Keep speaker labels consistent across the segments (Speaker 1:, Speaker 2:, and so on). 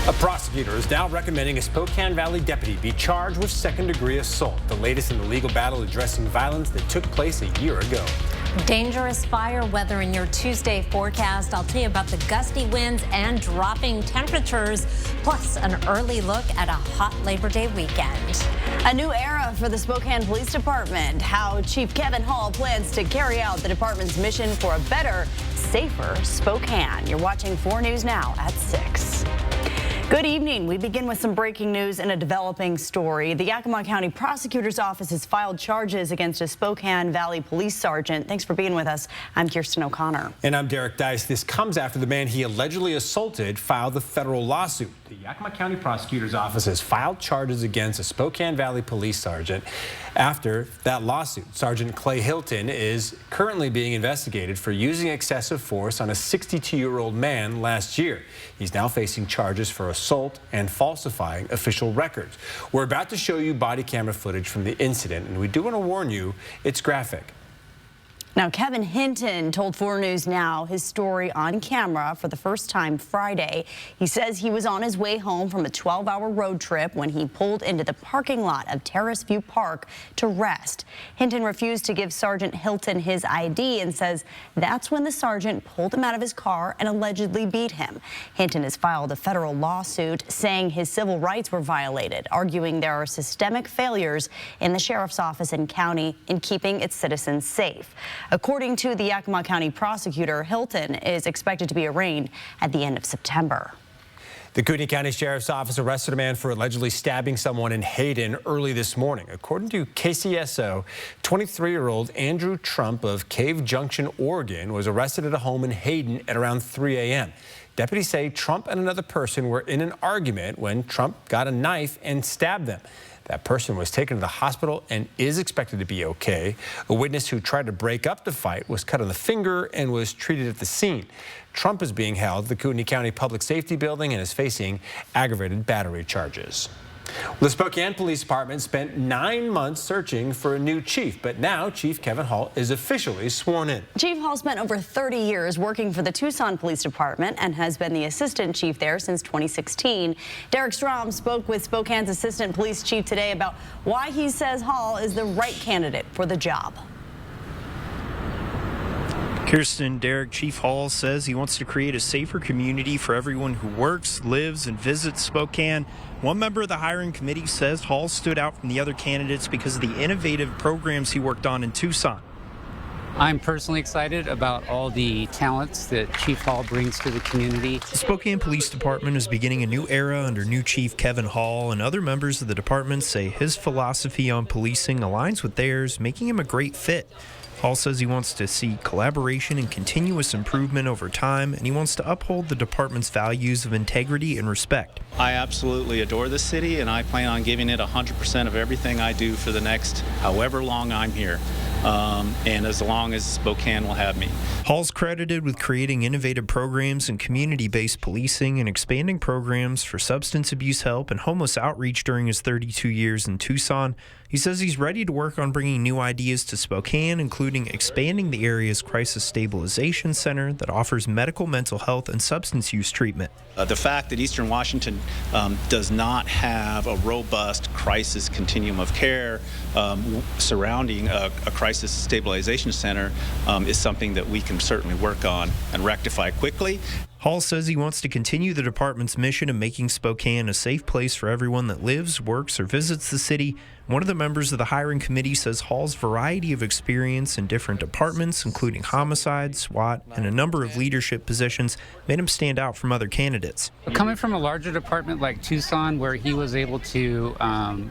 Speaker 1: A prosecutor is now recommending a Spokane Valley deputy be charged with second-degree assault, the latest in the legal battle addressing violence that took place a year ago.
Speaker 2: Dangerous fire weather in your Tuesday forecast. I'll tell you about the gusty winds and dropping temperatures, plus an early look at a hot Labor Day weekend.
Speaker 3: A new era for the Spokane Police Department. How Chief Kevin Hall plans to carry out the department's mission for a better, safer Spokane. You're watching 4 News Now at 6. Good evening. We begin with some breaking news and a developing story. The Yakima County Prosecutor's Office has filed charges against a Spokane Valley police sergeant. Thanks for being with us. I'm Kirsten O'Connor.
Speaker 1: And I'm Derek Dice. This comes after the man he allegedly assaulted filed the federal lawsuit. The Yakima County Prosecutor's Office has filed charges against a Spokane Valley police sergeant. After that lawsuit, Sergeant Clay Hilton is currently being investigated for using excessive force on a 62-year-old man last year. He's now facing charges for assault and falsifying official records. We're about to show you body camera footage from the incident, and we do want to warn you, it's graphic.
Speaker 3: Now, Kevin Hinton told 4 News Now his story on camera for the first time Friday. He says he was on his way home from a 12-hour road trip when he pulled into the parking lot of Terrace View Park to rest. Hinton refused to give Sergeant Hilton his ID and says that's when the sergeant pulled him out of his car and allegedly beat him. Hinton has filed a federal lawsuit saying his civil rights were violated, arguing there are systemic failures in the sheriff's office and county in keeping its citizens safe. According to the Yakima County prosecutor, Hilton is expected to be arraigned at the end of September.
Speaker 1: The Kootenai County Sheriff's Office arrested a man for allegedly stabbing someone in Hayden early this morning. According to KCSO, 23-year-old Andrew Trump of Cave Junction, Oregon, was arrested at a home in Hayden at around 3 a.m. Deputies say Trump and another person were in an argument when Trump got a knife and stabbed them. That person was taken to the hospital and is expected to be okay. A witness who tried to break up the fight was cut on the finger and was treated at the scene. Trump is being held at the Kootenai County Public Safety Building and is facing aggravated battery charges. The Spokane Police Department spent 9 months searching for a new chief, but now Chief Kevin Hall is officially sworn in.
Speaker 3: Chief Hall spent over 30 years working for the Tucson Police Department and has been the assistant chief there since 2016. Derek Strom spoke with Spokane's assistant police chief today about why he says Hall is the right candidate for the job.
Speaker 4: Kirsten, Derek, Chief Hall says he wants to create a safer community for everyone who works, lives, and visits Spokane. One member of the hiring committee says Hall stood out from the other candidates because of the innovative programs he worked on in Tucson.
Speaker 5: I'm personally excited about all the talents that Chief Hall brings to the community.
Speaker 4: The Spokane Police Department is beginning a new era under new Chief Kevin Hall, and other members of the department say his philosophy on policing aligns with theirs, making him a great fit. Hall says he wants to see collaboration and continuous improvement over time, and he wants to uphold the department's values of integrity and respect.
Speaker 6: I absolutely adore this city, and I plan on giving it 100% of everything I do for the next however long I'm here, and as long as Spokane will have me.
Speaker 4: Hall's credited with creating innovative programs in community-based policing and expanding programs for substance abuse help and homeless outreach during his 32 years in Tucson. He says he's ready to work on bringing new ideas to Spokane, including expanding the area's crisis stabilization center that offers medical, mental health, and substance use treatment.
Speaker 6: The fact that Eastern Washington does not have a robust crisis continuum of care surrounding a crisis stabilization center is something that we can certainly work on and rectify quickly.
Speaker 4: Hall says he wants to continue the department's mission of making Spokane a safe place for everyone that lives, works, or visits the city. One of the members of the hiring committee says Hall's variety of experience in different departments, including homicide, SWAT, and a number of leadership positions, made him stand out from other candidates.
Speaker 5: Coming from a larger department like Tucson, where he was able to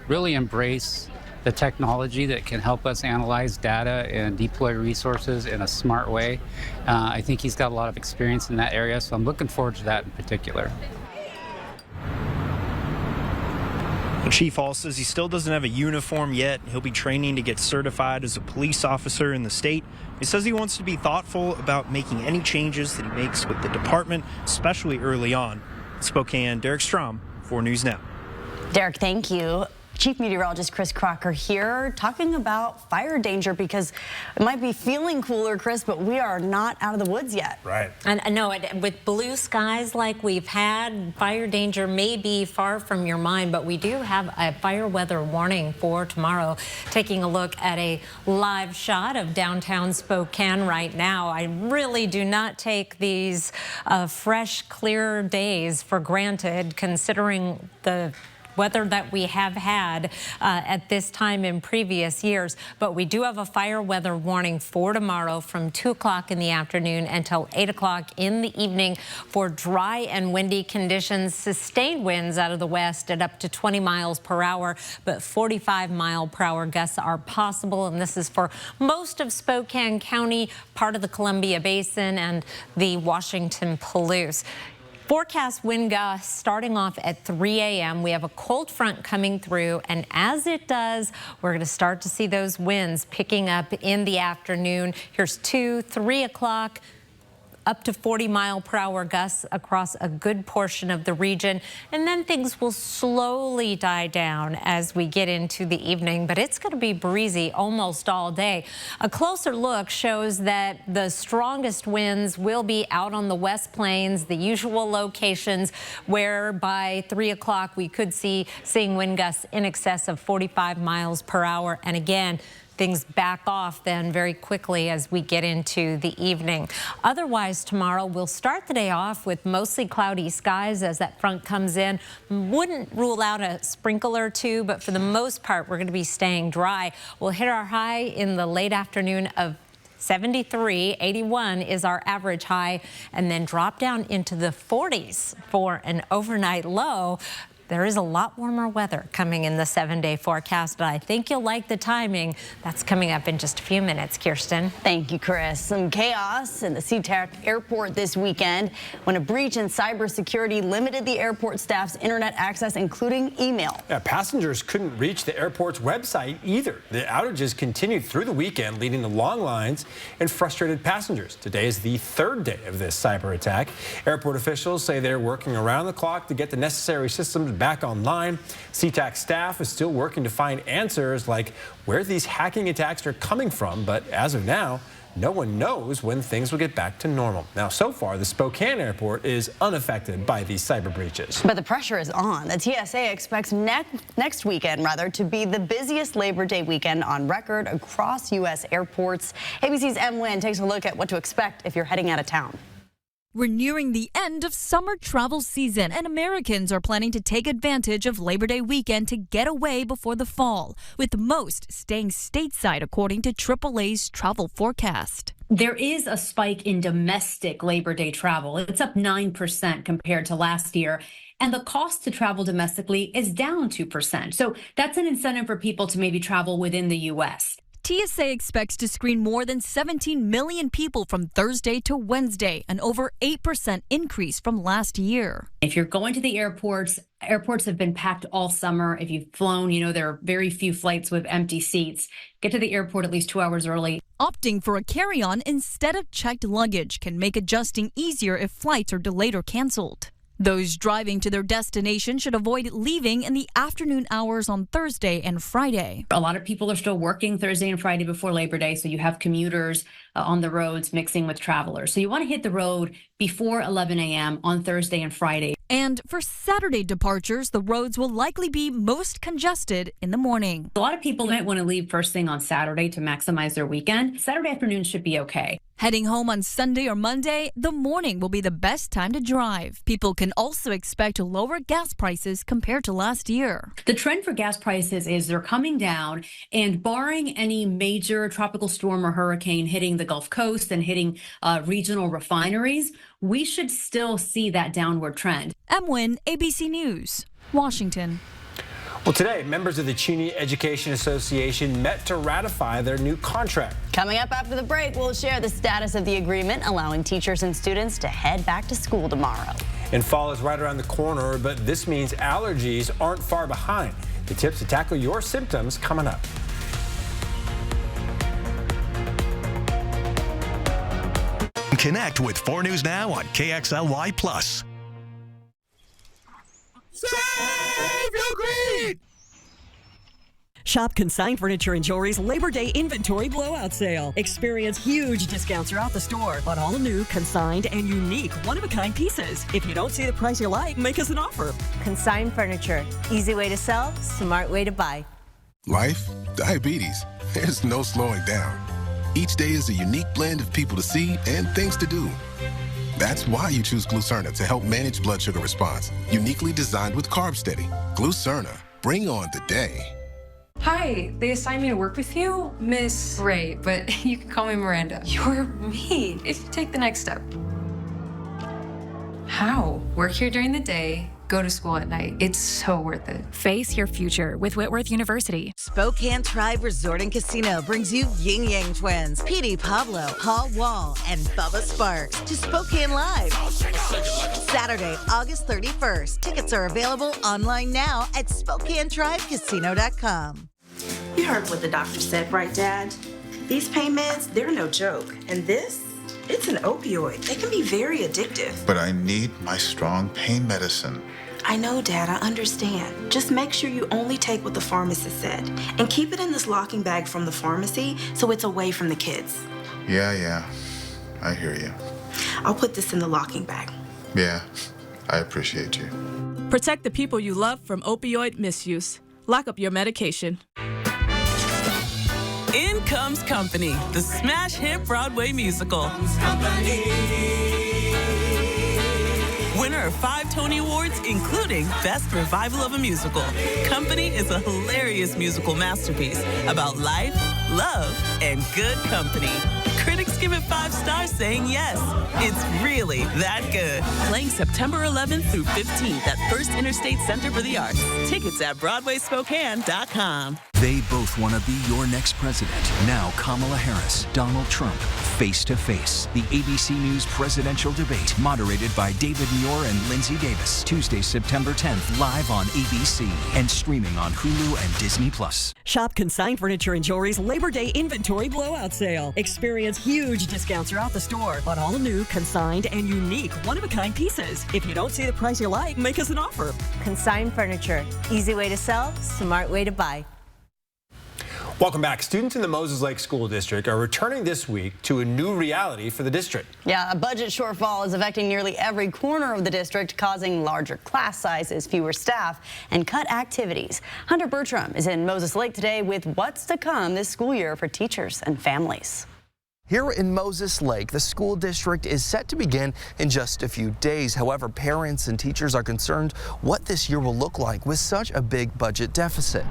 Speaker 5: really embrace the technology that can help us analyze data and deploy resources in a smart way. I think he's got a lot of experience in that area, so I'm looking forward to that in particular.
Speaker 4: Chief Hall says he still doesn't have a uniform yet. He'll be training to get certified as a police officer in the state. He says he wants to be thoughtful about making any changes that he makes with the department, especially early on. Spokane, Derek Strom, 4 News Now.
Speaker 3: Derek, thank you. Chief Meteorologist Chris Crocker here talking about fire danger because it might be feeling cooler, Chris, but we are not out of the woods yet.
Speaker 1: Right.
Speaker 2: And no, with blue skies like we've had, fire danger may be far from your mind, but we do have a fire weather warning for tomorrow. Taking a look at a live shot of downtown Spokane right now. I really do not take these fresh, clear days for granted, considering the weather that we have had at this time in previous years. But we do have a fire weather warning for tomorrow from 2 o'clock in the afternoon until 8 o'clock in the evening for dry and windy conditions. Sustained winds out of the west at up to 20 miles per hour, but 45-mile-per-hour gusts are possible. And this is for most of Spokane County, part of the Columbia Basin, and the Washington Palouse. Forecast wind gusts starting off at 3 a.m. We have a cold front coming through, and as it does, we're going to start to see those winds picking up in the afternoon. Here's 2, 3 o'clock. Up to 40-mile-per-hour gusts across a good portion of the region. And then things will slowly die down as we get into the evening, but it's going to be breezy almost all day. A closer look shows that the strongest winds will be out on the West Plains, the usual locations where by 3 o'clock we could seeing wind gusts in excess of 45 miles per hour. And again, things back off then very quickly as we get into the evening. Otherwise, tomorrow we'll start the day off with mostly cloudy skies as that front comes in. Wouldn't rule out a sprinkle or two, but for the most part, we're going to be staying dry. We'll hit our high in the late afternoon of 73, 81 is our average high, and then drop down into the 40s for an overnight low. There is a lot warmer weather coming in the 7-day forecast, but I think you'll like the timing. That's coming up in just a few minutes. Kirsten.
Speaker 3: Thank you, Chris. Some chaos in the SeaTac airport this weekend when a breach in cybersecurity limited the airport staff's internet access, including email.
Speaker 1: Yeah, passengers couldn't reach the airport's website either. The outages continued through the weekend, leading to long lines and frustrated passengers. Today is the 3rd day of this cyber attack. Airport officials say they're working around the clock to get the necessary systems back online. SeaTac staff is still working to find answers like where these hacking attacks are coming from, but as of now, no one knows when things will get back to normal. Now, so far, the Spokane airport is unaffected by these cyber breaches.
Speaker 3: But the pressure is on. The TSA expects next weekend, to be the busiest Labor Day weekend on record across U.S. airports. ABC's M. Nguyen takes a look at what to expect if you're heading out of town.
Speaker 7: We're nearing the end of summer travel season, and Americans are planning to take advantage of Labor Day weekend to get away before the fall, with most staying stateside, according to AAA's travel forecast.
Speaker 8: There is a spike in domestic Labor Day travel. It's up 9% compared to last year. And the cost to travel domestically is down 2%. So that's an incentive for people to maybe travel within the U.S.
Speaker 7: TSA expects to screen more than 17 million people from Thursday to Wednesday, an over 8% increase from last year.
Speaker 8: If you're going to the airports have been packed all summer. If you've flown, there are very few flights with empty seats. Get to the airport at least 2 hours early.
Speaker 7: Opting for a carry-on instead of checked luggage can make adjusting easier if flights are delayed or canceled. Those driving to their destination should avoid leaving in the afternoon hours on Thursday and Friday.
Speaker 8: A lot of people are still working Thursday and Friday before Labor Day, so you have commuters on the roads mixing with travelers. So you want to hit the road before 11 a.m. on Thursday and Friday.
Speaker 7: And for Saturday departures, the roads will likely be most congested in the morning.
Speaker 8: A lot of people might want to leave first thing on Saturday to maximize their weekend. Saturday afternoon should be okay.
Speaker 7: Heading home on Sunday or Monday, the morning will be the best time to drive. People can also expect lower gas prices compared to last year.
Speaker 8: The trend for gas prices is they're coming down, and barring any major tropical storm or hurricane hitting the Gulf Coast and hitting regional refineries, we should still see that downward trend.
Speaker 7: M. Nguyen, ABC News, Washington.
Speaker 1: Well, today, members of the Cheney Education Association met to ratify their new contract.
Speaker 3: Coming up after the break, we'll share the status of the agreement allowing teachers and students to head back to school tomorrow.
Speaker 1: And fall is right around the corner, but this means allergies aren't far behind. The tips to tackle your symptoms coming up.
Speaker 9: Connect with 4 News Now on KXLY+.
Speaker 10: Save your green! Shop Consign Furniture and Jewelry's Labor Day Inventory Blowout Sale. Experience huge discounts throughout the store on all new, consigned, and unique one-of-a-kind pieces. If you don't see the price you like, make us an offer.
Speaker 11: Consign Furniture. Easy way to sell, smart way to buy.
Speaker 12: Life, diabetes, there's no slowing down. Each day is a unique blend of people to see and things to do. That's why you choose Glucerna to help manage blood sugar response. Uniquely designed with Carb Steady. Glucerna, bring on the day.
Speaker 13: Hi, they assigned me to work with you, Miss Ray, but you can call me Miranda. You're me if you take the next step. How? Work here during the day, go to school at night. It's so worth it.
Speaker 7: Face your future with Whitworth University.
Speaker 14: Spokane Tribe Resort and Casino brings you Yin Yang Twins, Petey Pablo, Paul Wall, and Bubba Sparks to Spokane Live. Saturday, August 31st. Tickets are available online now at SpokaneTribeCasino.com.
Speaker 15: You heard what the doctor said, right, Dad? These pain meds, they're no joke. And this? It's an opioid. They can be very addictive.
Speaker 16: But I need my strong pain medicine.
Speaker 15: I know, Dad, I understand. Just make sure you only take what the pharmacist said. And keep it in this locking bag from the pharmacy so it's away from the kids.
Speaker 16: Yeah. I hear you.
Speaker 15: I'll put this in the locking bag.
Speaker 16: Yeah, I appreciate you.
Speaker 17: Protect the people you love from opioid misuse. Lock up your medication. In Comes Company, the smash hit Broadway musical. Winner of 5 Tony Awards, including Best Revival of a Musical. Company is a hilarious musical masterpiece about life, love, and good company. Critics give it 5 stars, saying yes. It's really that good. Playing September 11th through 15th at First Interstate Center for the Arts. Tickets at BroadwaySpokane.com.
Speaker 18: They both want to be your next president. Now Kamala Harris, Donald Trump, face to face. The ABC News presidential debate, moderated by David Muir and Lindsay Davis. Tuesday, September 10th, live on ABC and streaming on Hulu and Disney+.
Speaker 10: Shop Consign Furniture and Jewelry's Labor Day Inventory Blowout Sale. Experience huge discounts throughout the store on all new, consigned, and unique one-of-a-kind pieces. If you don't see the price you like, make us an offer.
Speaker 11: Consign Furniture. Easy way to sell, smart way to buy.
Speaker 1: Welcome back. Students in the Moses Lake School District are returning this week to a new reality for the district.
Speaker 3: Yeah, a budget shortfall is affecting nearly every corner of the district, causing larger class sizes, fewer staff, and cut activities. Hunter Bertram is in Moses Lake today with what's to come this school year for teachers and families.
Speaker 19: Here in Moses Lake, the school district is set to begin in just a few days. However, parents and teachers are concerned what this year will look like with such a big budget deficit.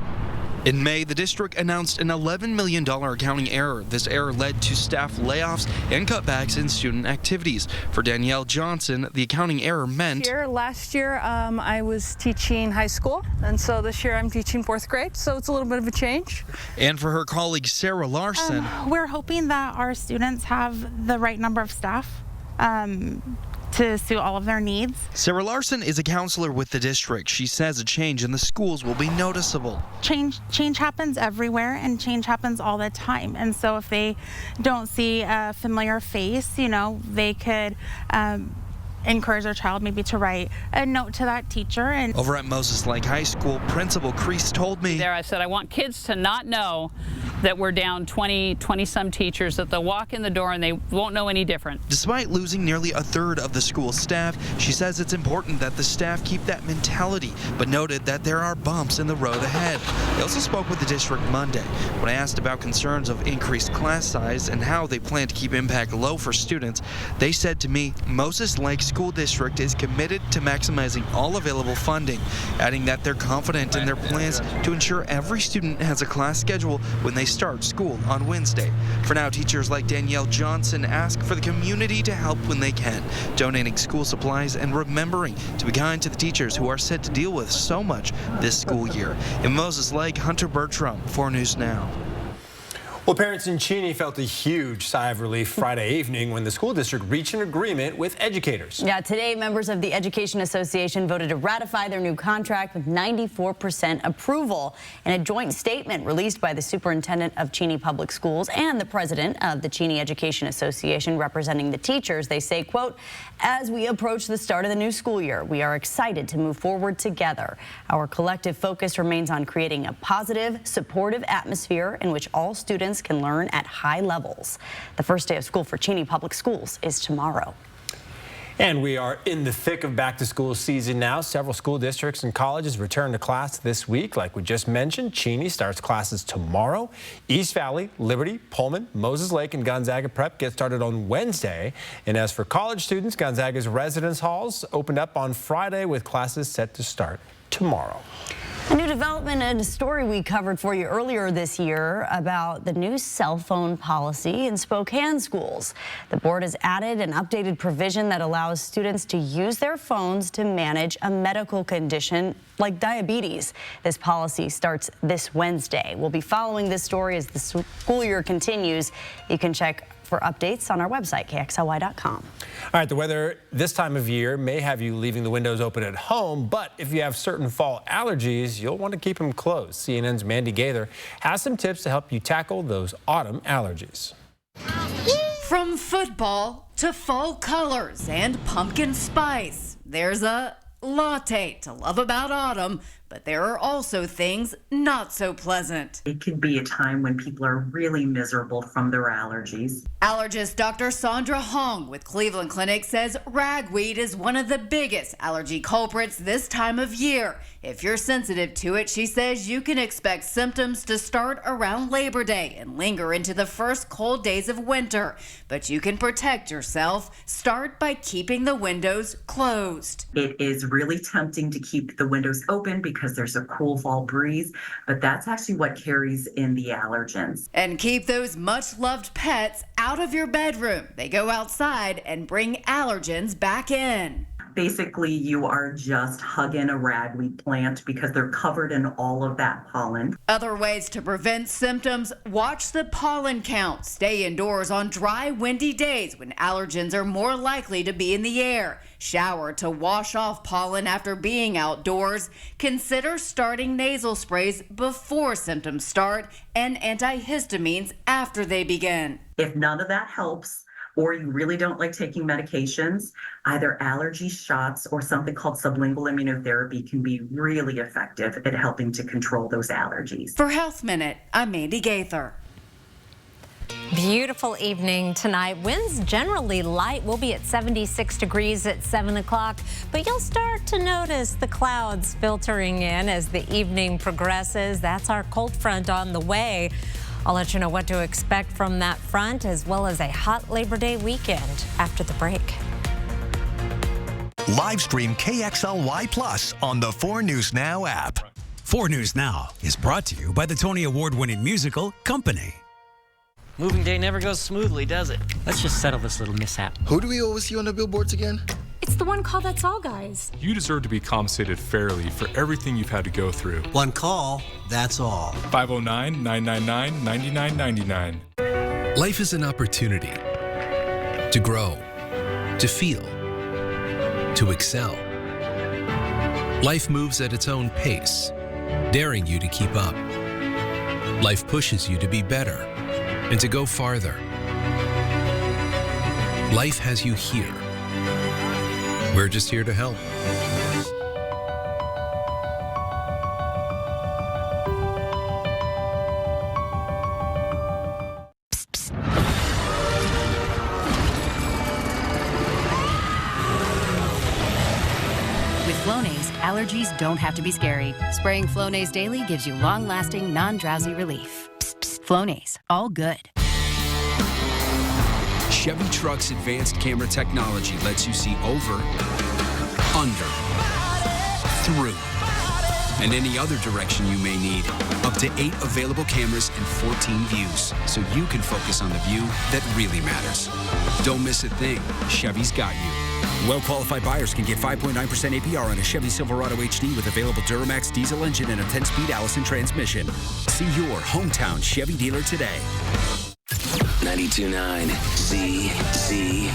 Speaker 4: In May, the district announced an $11 million accounting error. This error led to staff layoffs and cutbacks in student activities. For Danielle Johnson, the accounting error meant...
Speaker 20: Last year, I was teaching high school, and so this year I'm teaching 4th grade, so it's a little bit of a change.
Speaker 4: And for her colleague, Sarah Larson...
Speaker 21: we're hoping that our students have the right number of staff to suit all of their needs.
Speaker 4: Sarah Larson is a counselor with the district. She says a change in the schools will be noticeable.
Speaker 21: Change happens everywhere, and change happens all the time. And so if they don't see a familiar face, they could encourage their child maybe to write a note to that teacher. And
Speaker 4: over at Moses Lake High School, Principal Crease told me...
Speaker 22: I said, I want kids to not know that we're down 20-some teachers, that they'll walk in the door and they won't know any different.
Speaker 4: Despite losing nearly a third of the school staff, she says it's important that the staff keep that mentality, but noted that there are bumps in the road ahead. They also spoke with the district Monday. When I asked about concerns of increased class size and how they plan to keep impact low for students, they said to me, Moses Lake School District is committed to maximizing all available funding, adding that they're confident in their plans to ensure every student has a class schedule when they start school on Wednesday. For now, teachers like Danielle Johnson ask for the community to help when they can, donating school supplies and remembering to be kind to the teachers who are set to deal with so much this school year. In Moses Lake, Hunter Bertram, 4 News Now.
Speaker 1: Well, parents in Cheney felt a huge sigh of relief Friday evening when the school district reached an agreement with educators.
Speaker 3: Yeah, today members of the Education Association voted to ratify their new contract with 94% approval. In a joint statement released by the superintendent of Cheney Public Schools and the president of the Cheney Education Association representing the teachers, they say, quote, "As we approach the start of the new school year, we are excited to move forward together. Our collective focus remains on creating a positive, supportive atmosphere in which all students can learn at high levels." The first day of school for Cheney Public Schools is tomorrow.
Speaker 1: And we are in the thick of back-to-school season now. Several school districts and colleges return to class this week. Like we just mentioned, Cheney starts classes tomorrow. East Valley, Liberty, Pullman, Moses Lake, and Gonzaga Prep get started on Wednesday. And as for college students, Gonzaga's residence halls opened up on Friday with classes set to start tomorrow.
Speaker 3: A new development and a story we covered for you earlier this year about the new cell phone policy in Spokane schools. The board has added an updated provision that allows students to use their phones to manage a medical condition like diabetes. This policy starts this Wednesday. We'll be following this story as the school year continues. You can check for updates on our website, KXLY.com.
Speaker 1: All right, the weather this time of year may have you leaving the windows open at home, but if you have certain fall allergies, you'll want to keep them closed. CNN's Mandy Gaither has some tips to help you tackle those autumn allergies.
Speaker 5: From football to fall colors and pumpkin spice, there's a latte to love about autumn, but there are also things not so pleasant.
Speaker 6: It can be a time when people are really miserable from their allergies.
Speaker 5: Allergist Dr. Sandra Hong with Cleveland Clinic says ragweed is one of the biggest allergy culprits this time of year. If you're sensitive to it, she says you can expect symptoms to start around Labor Day and linger into the first cold days of winter. But you can protect yourself. Start by keeping the windows closed.
Speaker 6: It is really tempting to keep the windows open because there's a cool fall breeze, but that's actually what carries in the allergens.
Speaker 5: And keep those much-loved pets out of your bedroom. They go outside and bring allergens back in.
Speaker 6: Basically, you are just hugging a ragweed plant because they're covered in all of that pollen.
Speaker 5: Other ways to prevent symptoms: watch the pollen count. Stay indoors on dry, windy days when allergens are more likely to be in the air. Shower to wash off pollen after being outdoors. Consider starting nasal sprays before symptoms start and antihistamines after they begin.
Speaker 6: If none of that helps, or you really don't like taking medications, either allergy shots or something called sublingual immunotherapy can be really effective at helping to control those allergies.
Speaker 5: For Health Minute, I'm Mandy Gaither.
Speaker 2: Beautiful evening tonight. Winds generally light. We'll be at 76 degrees at 7 o'clock, but you'll start to notice the clouds filtering in as the evening progresses. That's our cold front on the way. I'll let you know what to expect from that front, as well as a hot Labor Day weekend after the break.
Speaker 9: Live stream KXLY Plus on the 4 News Now app.
Speaker 23: 4 News Now is brought to you by the Tony Award-winning musical Company.
Speaker 24: Moving day never goes smoothly, does it? Let's just settle this little mishap.
Speaker 25: Who do we always see on the billboards again?
Speaker 26: It's the one call that's all, guys.
Speaker 27: You deserve to be compensated fairly for everything you've had to go through.
Speaker 28: One call, that's all.
Speaker 27: 509-999-9999.
Speaker 29: Life is an opportunity to grow, to feel, to excel. Life moves at its own pace, daring you to keep up. Life pushes you to be better and to go farther. Life has you here. We're just here to help.
Speaker 30: With Flonase, allergies don't have to be scary. Spraying Flonase daily gives you long-lasting, non-drowsy relief. Psst, psst. Flonase, all good.
Speaker 18: Chevy Truck's advanced camera technology lets you see over, under, through, and any other direction you may need. Up to 8 available cameras and 14 views, so you can focus on the view that really matters. Don't miss a thing. Chevy's got you.
Speaker 23: Well-qualified buyers can get 5.9% APR on a Chevy Silverado HD with available Duramax diesel engine and a 10-speed Allison transmission. See your hometown Chevy dealer today.
Speaker 7: 92.9 CCU.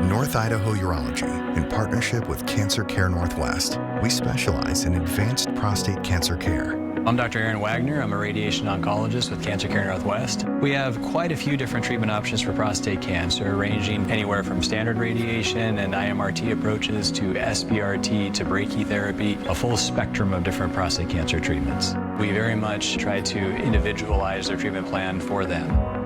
Speaker 8: North Idaho Urology, in partnership with Cancer Care Northwest, we specialize in advanced prostate cancer care.
Speaker 10: I'm Dr. Aaron Wagner. I'm a radiation oncologist with Cancer Care Northwest. We have quite a few different treatment options for prostate cancer, ranging anywhere from standard radiation and IMRT approaches to SBRT to brachytherapy, a full spectrum of different prostate cancer treatments. We very much try to individualize their treatment plan for them.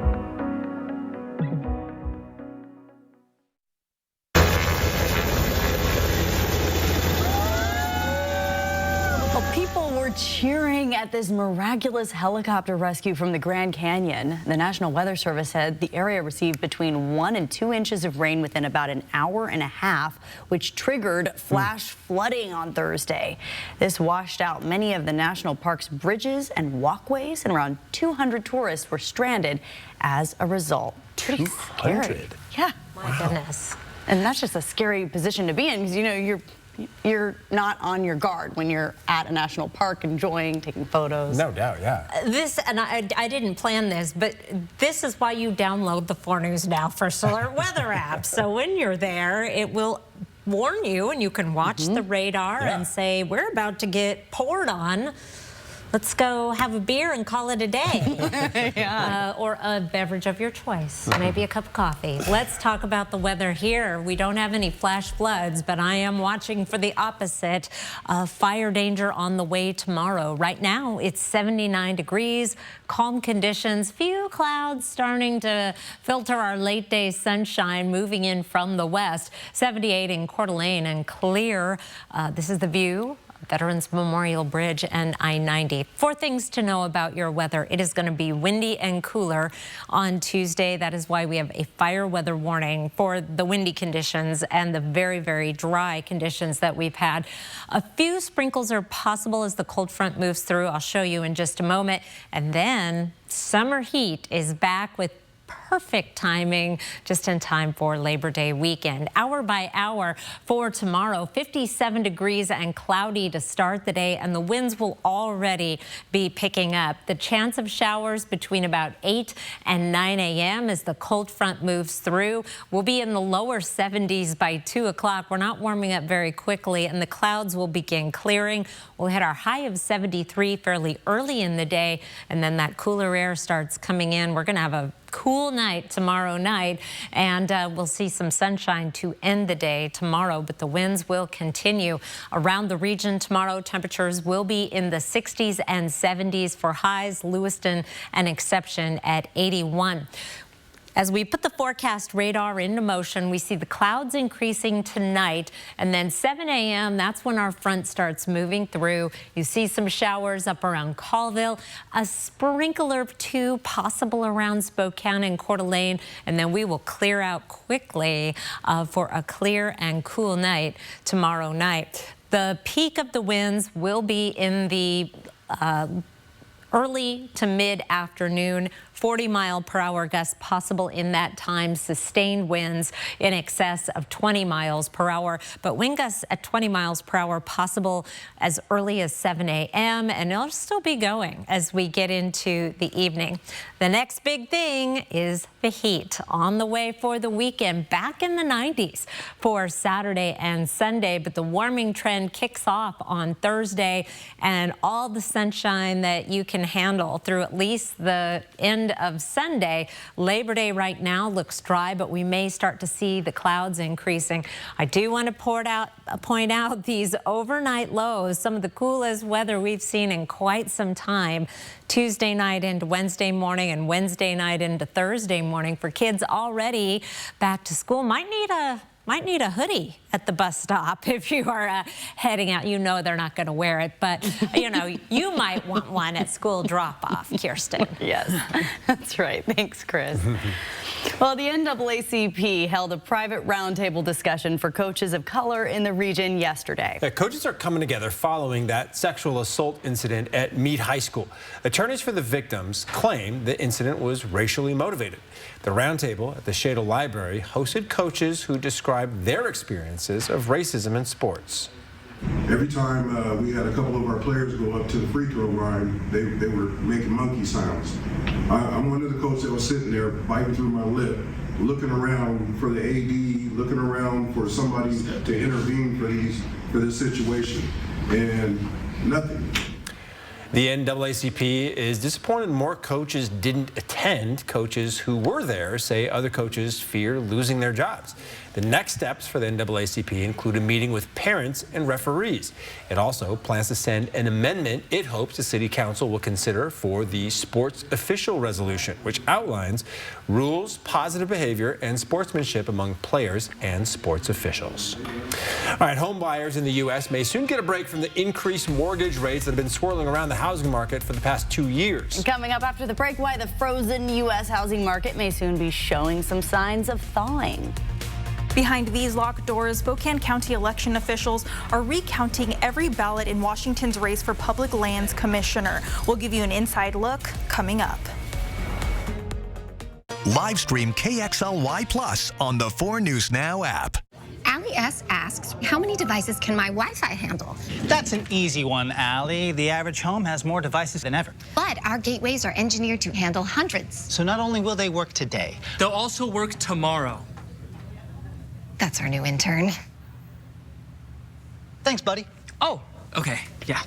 Speaker 3: People were cheering at this miraculous helicopter rescue from the Grand Canyon. The National Weather Service said the area received between 1 and 2 inches of rain within about an hour and a half, which triggered flash flooding on Thursday. This washed out many of the national park's bridges and walkways, and around 200 tourists were stranded as a result. Pretty scary. Yeah.
Speaker 2: My goodness.
Speaker 3: And that's just a scary position to be in, because, you know, you're not on your guard when you're at a national park enjoying taking photos.
Speaker 1: No doubt, yeah.
Speaker 2: And I didn't plan this, but this is why you download the 4 News Now First Alert weather app. So when you're there, it will warn you, and you can watch the radar and say, we're about to get poured on. Let's go have a beer and call it a day. Or a beverage of your choice, maybe a cup of coffee. Let's talk about the weather here. We don't have any flash floods, but I am watching for the opposite. Fire danger on the way tomorrow. Right now, it's 79 degrees, calm conditions, few clouds starting to filter our late day sunshine moving in from the west. 78 in Coeur d'Alene and clear. This is the view. Veterans Memorial Bridge and I-90. 4 things to know about your weather. It is going to be windy and cooler on Tuesday. That is why we have a fire weather warning for the windy conditions and the very, very dry conditions that we've had. A few sprinkles are possible as the cold front moves through. I'll show you in just a moment. And then summer heat is back with perfect timing, just in time for Labor Day weekend. Hour by hour for tomorrow, 57 degrees and cloudy to start the day, and the winds will already be picking up. The chance of showers between about 8 and 9 a.m. as the cold front moves through. We'll be in the lower 70s by 2 o'clock. We're not warming up very quickly, and the clouds will begin clearing. We'll hit our high of 73 fairly early in the day, and then that cooler air starts coming in. We're going to have a cool night tomorrow night, and we'll see some sunshine to end the day tomorrow, but the winds will continue around the region tomorrow. Temperatures will be in the 60s and 70s for highs. Lewiston an exception at 81. As we put the forecast radar into motion, we see the clouds increasing tonight, and then 7 a.m., that's when our front starts moving through. You see some showers up around Colville, a sprinkle or two possible around Spokane and Coeur d'Alene, and then we will clear out quickly for a clear and cool night tomorrow night. The peak of the winds will be in the early to mid-afternoon. 40-mile-per-hour gusts possible in that time. Sustained winds in excess of 20 miles per hour. But wind gusts at 20 miles per hour possible as early as 7 a.m. And it'll still be going as we get into the evening. The next big thing is the heat on the way for the weekend. Back in the 90s for Saturday and Sunday. But the warming trend kicks off on Thursday. And all the sunshine that you can handle through at least the end of Sunday. Labor Day right now looks dry, but we may start to see the clouds increasing. I do want to point out these overnight lows, some of the coolest weather we've seen in quite some time. Tuesday night into Wednesday morning and Wednesday night into Thursday morning for kids already back to school. Might might need a hoodie at the bus stop if you are heading out. You know they're not going to wear it, but you might want one at school drop-off, Kirsten.
Speaker 3: Yes, that's right. Thanks, Chris. Well, the NAACP held a private roundtable discussion for coaches of color in the region yesterday.
Speaker 1: Coaches are coming together following that sexual assault incident at Meade High School. Attorneys for the victims claim the incident was racially motivated. The roundtable at the Shadle Library hosted coaches who described their experiences of racism in sports.
Speaker 7: Every time we had a couple of our players go up to the free throw line, they were making monkey sounds. I'm one of the coaches that was sitting there biting through my lip, looking around for the AD, looking around for somebody to intervene for this situation, and nothing.
Speaker 1: The NAACP is disappointed more coaches didn't attend. Coaches who were there say other coaches fear losing their jobs. The next steps for the NAACP include a meeting with parents and referees. It also plans to send an amendment it hopes the City Council will consider for the sports official resolution, which outlines rules, positive behavior, and sportsmanship among players and sports officials. All right, home buyers in the U.S. may soon get a break from the increased mortgage rates that have been swirling around the housing market for the past 2 years.
Speaker 3: And coming up after the break, why the frozen U.S. housing market may soon be showing some signs of thawing.
Speaker 11: Behind these locked doors, Spokane County election officials are recounting every ballot in Washington's race for Public Lands Commissioner. We'll give you an inside look coming up.
Speaker 9: Live stream KXLY Plus on the 4 News Now app.
Speaker 12: Allie S. asks, how many devices can my Wi-Fi handle?
Speaker 24: That's an easy one, Allie. The average home has more devices than ever.
Speaker 12: But our gateways are engineered to handle hundreds.
Speaker 24: So not only will they work today,
Speaker 13: they'll also work tomorrow.
Speaker 12: That's our new intern.
Speaker 24: Thanks, buddy.
Speaker 13: Oh, okay, yeah.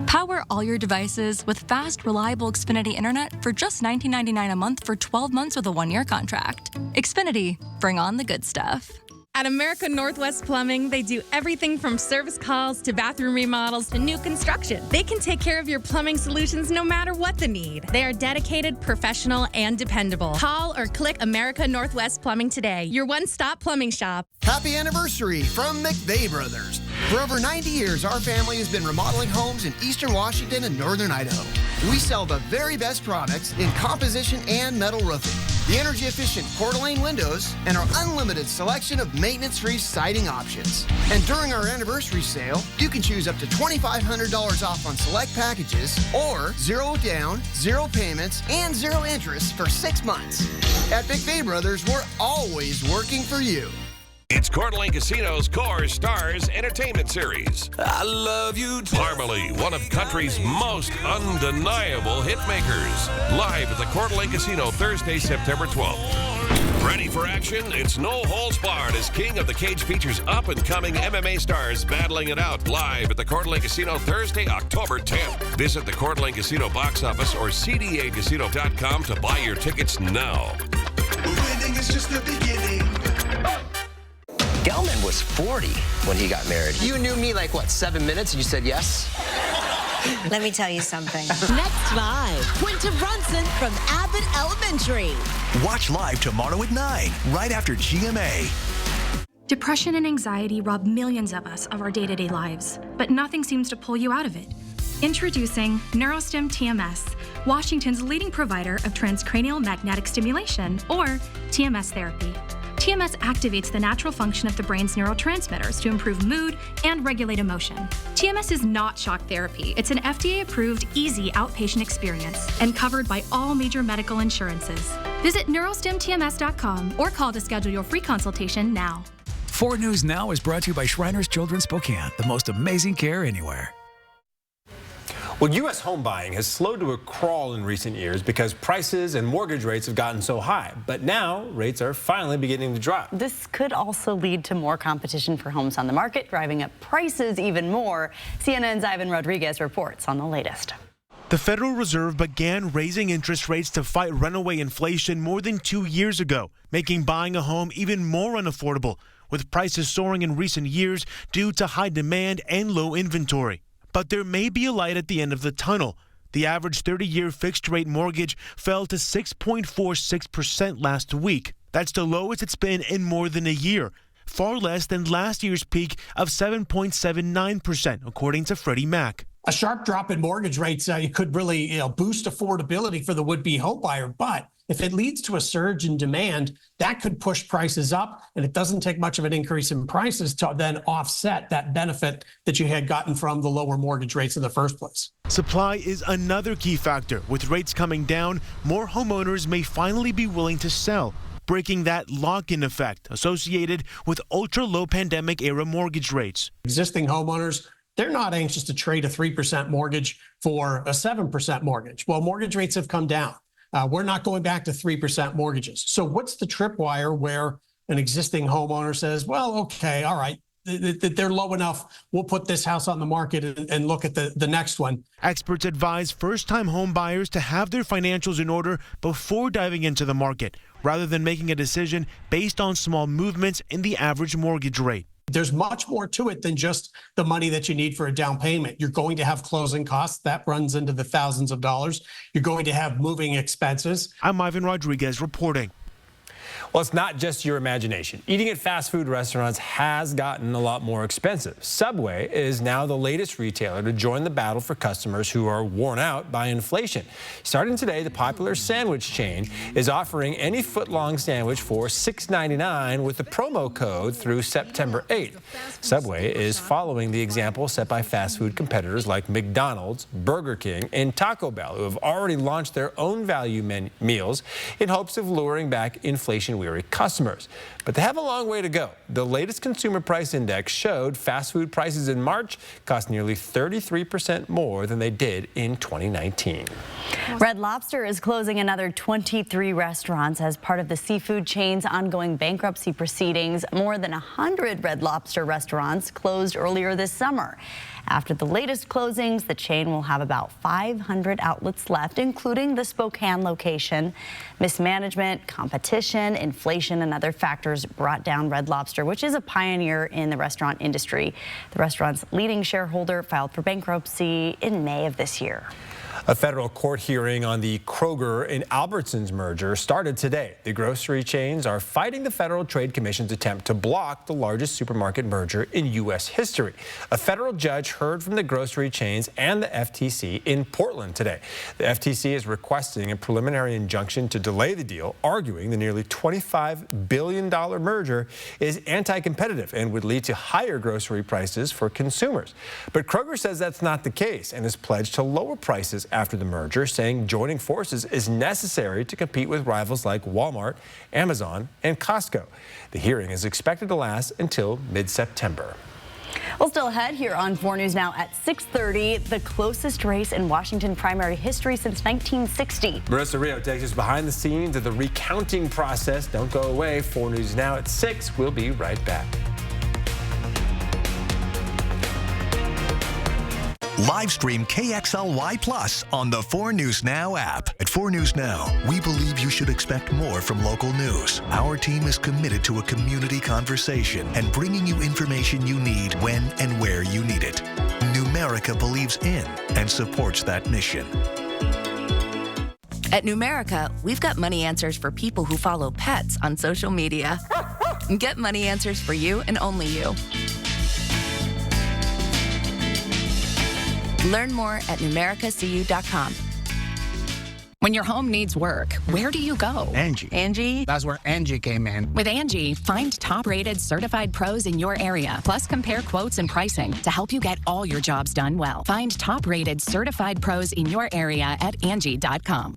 Speaker 14: Power all your devices with fast, reliable Xfinity Internet for just $19.99 a month for 12 months with a 1-year contract. Xfinity, bring on the good stuff.
Speaker 15: At American Northwest Plumbing, they do everything from service calls to bathroom remodels to new construction. They can take care of your plumbing solutions no matter what the need. They are dedicated, professional, and dependable. Call or click America Northwest Plumbing today, your one-stop plumbing shop.
Speaker 16: Happy anniversary from McVeigh Brothers. For over 90 years, our family has been remodeling homes in eastern Washington and northern Idaho. We sell the very best products in composition and metal roofing, the energy-efficient Coeur d'Alene windows, and our unlimited selection of maintenance-free siding options. And during our anniversary sale, you can choose up to $2,500 off on select packages, or 0 down, 0 payments, and 0 interest for 6 months. At McVeigh Brothers, we're always working for you.
Speaker 17: It's Coeur d'Alene Casino's Core Stars Entertainment Series.
Speaker 19: I love you too.
Speaker 17: Parmalee, one of country's most undeniable hit makers. Live at the Coeur d'Alene Casino Thursday, September 12th. Ready for action? It's no holds barred as King of the Cage features up-and-coming MMA stars battling it out live at the Coeur d'Alene Casino Thursday, October 10th. Visit the Coeur d'Alene Casino box office or cdacasino.com to buy your tickets now.
Speaker 19: Winning is just the beginning.
Speaker 20: Gelman was 40 when he got married. You knew me like, what, 7 minutes and you said yes?
Speaker 31: Let me tell you something. Next live, Quinta Brunson from Abbott Elementary.
Speaker 9: Watch live tomorrow at 9, right after GMA.
Speaker 26: Depression and anxiety rob millions of us of our day-to-day lives, but nothing seems to pull you out of it. Introducing NeuroStim TMS, Washington's leading provider of transcranial magnetic stimulation, or TMS therapy. TMS activates the natural function of the brain's neurotransmitters to improve mood and regulate emotion. TMS is not shock therapy. It's an FDA-approved, easy outpatient experience and covered by all major medical insurances. Visit neurostimtms.com or call to schedule your free consultation now.
Speaker 23: 4 News Now is brought to you by Shriners Children's Spokane, the most amazing care anywhere.
Speaker 1: Well, U.S. home buying has slowed to a crawl in recent years because prices and mortgage rates have gotten so high. But now rates are finally beginning to drop.
Speaker 3: This could also lead to more competition for homes on the market, driving up prices even more. CNN's Ivan Rodriguez reports on the latest.
Speaker 32: The Federal Reserve began raising interest rates to fight runaway inflation more than 2 years ago, making buying a home even more unaffordable, with prices soaring in recent years due to high demand and low inventory. But there may be a light at the end of the tunnel. The average 30-year fixed-rate mortgage fell to 6.46% last week. That's the lowest it's been in more than a year. far less than last year's peak of 7.79%, according to Freddie Mac.
Speaker 4: A sharp drop in mortgage rates it could really boost affordability for the would-be homebuyer, but if it leads to a surge in demand, that could push prices up, and it doesn't take much of an increase in prices to then offset that benefit that you had gotten from the lower mortgage rates in the first place.
Speaker 32: Supply is another key factor. With rates coming down, more homeowners may finally be willing to sell, breaking that lock-in effect associated with ultra-low pandemic-era mortgage rates.
Speaker 4: Existing homeowners, they're not anxious to trade a 3% mortgage for a 7% mortgage. Well, mortgage rates have come down. We're not going back to 3% mortgages. So what's the tripwire where an existing homeowner says, well, okay, all right, they're low enough. We'll put this house on the market and look at the next one.
Speaker 32: Experts advise first-time home buyers to have their financials in order before diving into the market, rather than making a decision based on small movements in the average mortgage rate.
Speaker 4: There's much more to it than just the money that you need for a down payment. You're going to have closing costs. That runs into the thousands of dollars. You're going to have moving expenses.
Speaker 32: I'm Ivan Rodriguez reporting.
Speaker 1: Well, it's not just your imagination. Eating at fast food restaurants has gotten a lot more expensive. Subway is now the latest retailer to join the battle for customers who are worn out by inflation. Starting today, the popular sandwich chain is offering any foot-long sandwich for $6.99 with the promo code through September 8th. Subway is following the example set by fast food competitors like McDonald's, Burger King, and Taco Bell, who have already launched their own value meals in hopes of luring back inflation-weary customers. But they have a long way to go. The latest consumer price index showed fast food prices in March cost nearly 33% more than they did in 2019.
Speaker 3: Red Lobster is closing another 23 restaurants as part of the seafood chain's ongoing bankruptcy proceedings. More than 100 Red Lobster restaurants closed earlier this summer. After the latest closings, the chain will have about 500 outlets left, including the Spokane location. Mismanagement, competition, inflation, and other factors brought down Red Lobster, which is a pioneer in the restaurant industry. The restaurant's leading shareholder filed for bankruptcy in May of this year.
Speaker 1: A federal court hearing on the Kroger and Albertsons merger started today. The grocery chains are fighting the Federal Trade Commission's attempt to block the largest supermarket merger in U.S. history. A federal judge heard from the grocery chains and the FTC in Portland today. The FTC is requesting a preliminary injunction to delay the deal, arguing the nearly $25 billion merger is anti-competitive and would lead to higher grocery prices for consumers. But Kroger says that's not the case and has pledged to lower prices after the merger, saying joining forces is necessary to compete with rivals like Walmart, Amazon, and Costco. The hearing is expected to last until mid-September.
Speaker 3: Well, still ahead here on 4 News Now at 6:30, the closest race in Washington primary history since 1960.
Speaker 1: Marissa Rio takes us behind the scenes of the recounting process. Don't go away. 4 News Now at 6. We'll be right back.
Speaker 9: Live stream KXLY Plus on the 4 News Now app. At 4 News Now, we believe you should expect more from local news. Our team is committed to a community conversation and bringing you information you need when and where you need it. Numerica believes in and supports that mission.
Speaker 5: At Numerica, we've got money answers for people who follow pets on social media. Get money answers for you and only you. Learn more at numericacu.com.
Speaker 6: When your home needs work, where do you go?
Speaker 8: Angie.
Speaker 6: Angie?
Speaker 8: That's where Angie came in.
Speaker 6: With Angie, find top-rated certified pros in your area. Plus, compare quotes and pricing to help you get all your jobs done well. Find top-rated certified pros in your area at Angie.com.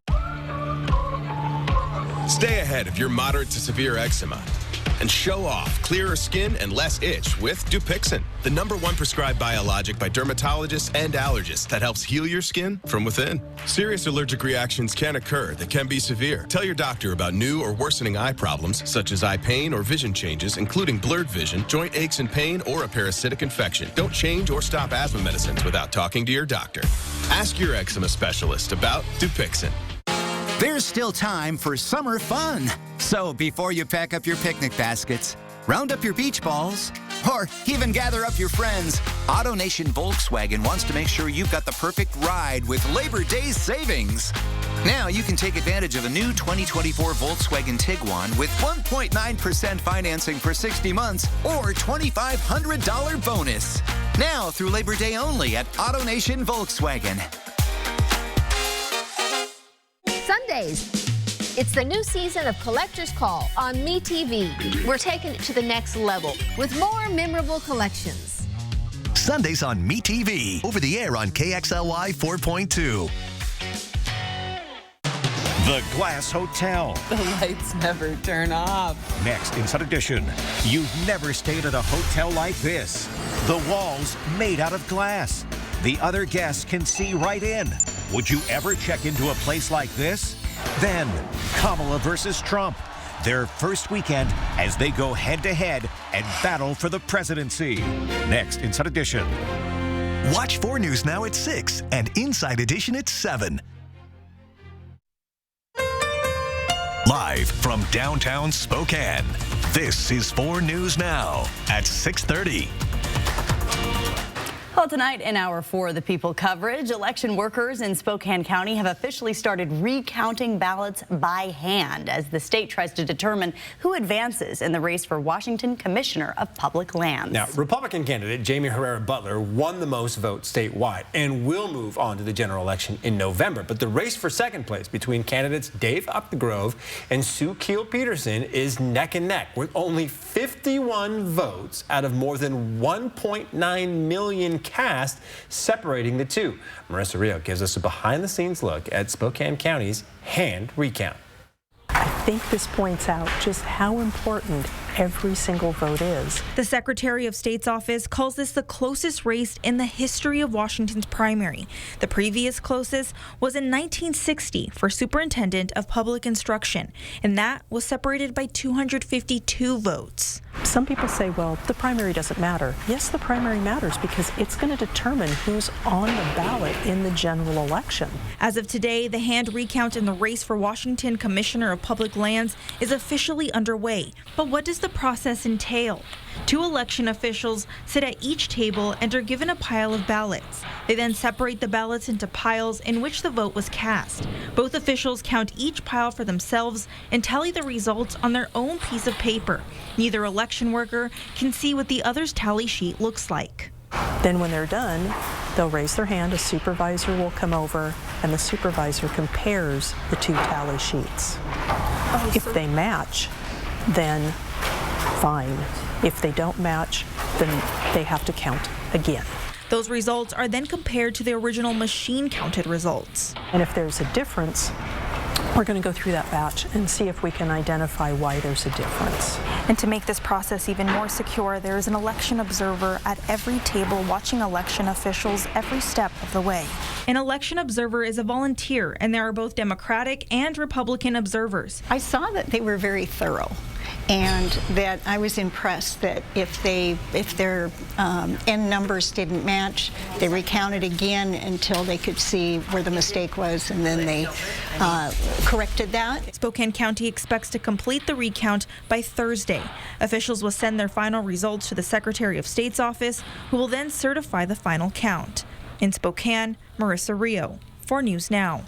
Speaker 18: Stay ahead of your moderate to severe eczema and show off clearer skin and less itch with Dupixent, the #1 prescribed biologic by dermatologists and allergists that helps heal your skin from within. Serious allergic reactions can occur that can be severe. Tell your doctor about new or worsening eye problems such as eye pain or vision changes, including blurred vision, joint aches and pain, or a parasitic infection. Don't change or stop asthma medicines without talking to your doctor. Ask your eczema specialist about Dupixent.
Speaker 21: There's still time for summer fun. So before you pack up your picnic baskets, round up your beach balls, Or even gather up your friends. AutoNation Volkswagen wants to make sure you've got the perfect ride with Labor Day savings. Now you can take advantage of a new 2024 Volkswagen Tiguan with 1.9% financing for 60 months or $2,500 bonus. Now through Labor Day only at AutoNation Volkswagen.
Speaker 2: Sundays. It's the new season of Collector's Call on MeTV. We're taking it to the next level with more memorable collections.
Speaker 9: Sundays on MeTV. Over the air on KXLY 4.2.
Speaker 7: The Glass Hotel.
Speaker 8: The lights never turn off.
Speaker 7: Next, Inside Edition. You've never stayed at a hotel like this. The walls made out of glass. The other guests can see right in. Would you ever check into a place like this? Then, Kamala versus Trump. Their first weekend as they go head-to-head and battle for the presidency. Next, Inside Edition.
Speaker 9: Watch 4 News Now at 6 and Inside Edition at 7. Live from downtown Spokane, this is 4 News Now at 6:30.
Speaker 3: Well, tonight in Hour 4 of the People coverage, election workers in Spokane County have officially started recounting ballots by hand as the state tries to determine who advances in the race for Washington Commissioner of Public Lands.
Speaker 1: Now, Republican candidate Jamie Herrera Butler won the most votes statewide and will move on to the general election in November. But the race for second place between candidates Dave Updegrove and Sue Keel Peterson is neck and neck, with only 51 votes out of more than 1.9 million cast separating the two. Marissa Rio gives us a behind-the-scenes look at Spokane County's hand recount.
Speaker 10: I think this points out just how important every single vote is.
Speaker 11: The Secretary of State's office calls this the closest race in the history of Washington's primary. The previous closest was in 1960 for Superintendent of Public Instruction, and that was separated by 252 votes.
Speaker 10: Some people say, well, the primary doesn't matter. Yes, the primary matters because it's going to determine who's on the ballot in the general election.
Speaker 11: As of today, the hand recount in the race for Washington Commissioner of Public Lands is officially underway. But what does the process entail? 2 election officials sit at each table and are given a pile of ballots. They then separate the ballots into piles in which the vote was cast. Both officials count each pile for themselves and tally the results on their own piece of paper. Neither election worker can see what the other's tally sheet looks like.
Speaker 10: Then when they're done, they'll raise their hand, a supervisor will come over, and the supervisor compares the 2 tally sheets. If they match, then fine. If they don't match, then they have to count again.
Speaker 11: Those results are then compared to the original machine-counted results.
Speaker 10: And if there's a difference, we're going to go through that batch and see if we can identify why there's a difference.
Speaker 11: And to make this process even more secure, there is an election observer at every table watching election officials every step of the way. An election observer is a volunteer, and there are both Democratic and Republican observers.
Speaker 12: I saw that they were very thorough, and that I was impressed that if their end numbers didn't match, they recounted again until they could see where the mistake was, and then they corrected that.
Speaker 11: Spokane County expects to complete the recount by Thursday. Officials will send their final results to the Secretary of State's office, who will then certify the final count. In Spokane, Marissa Rio, 4 News Now.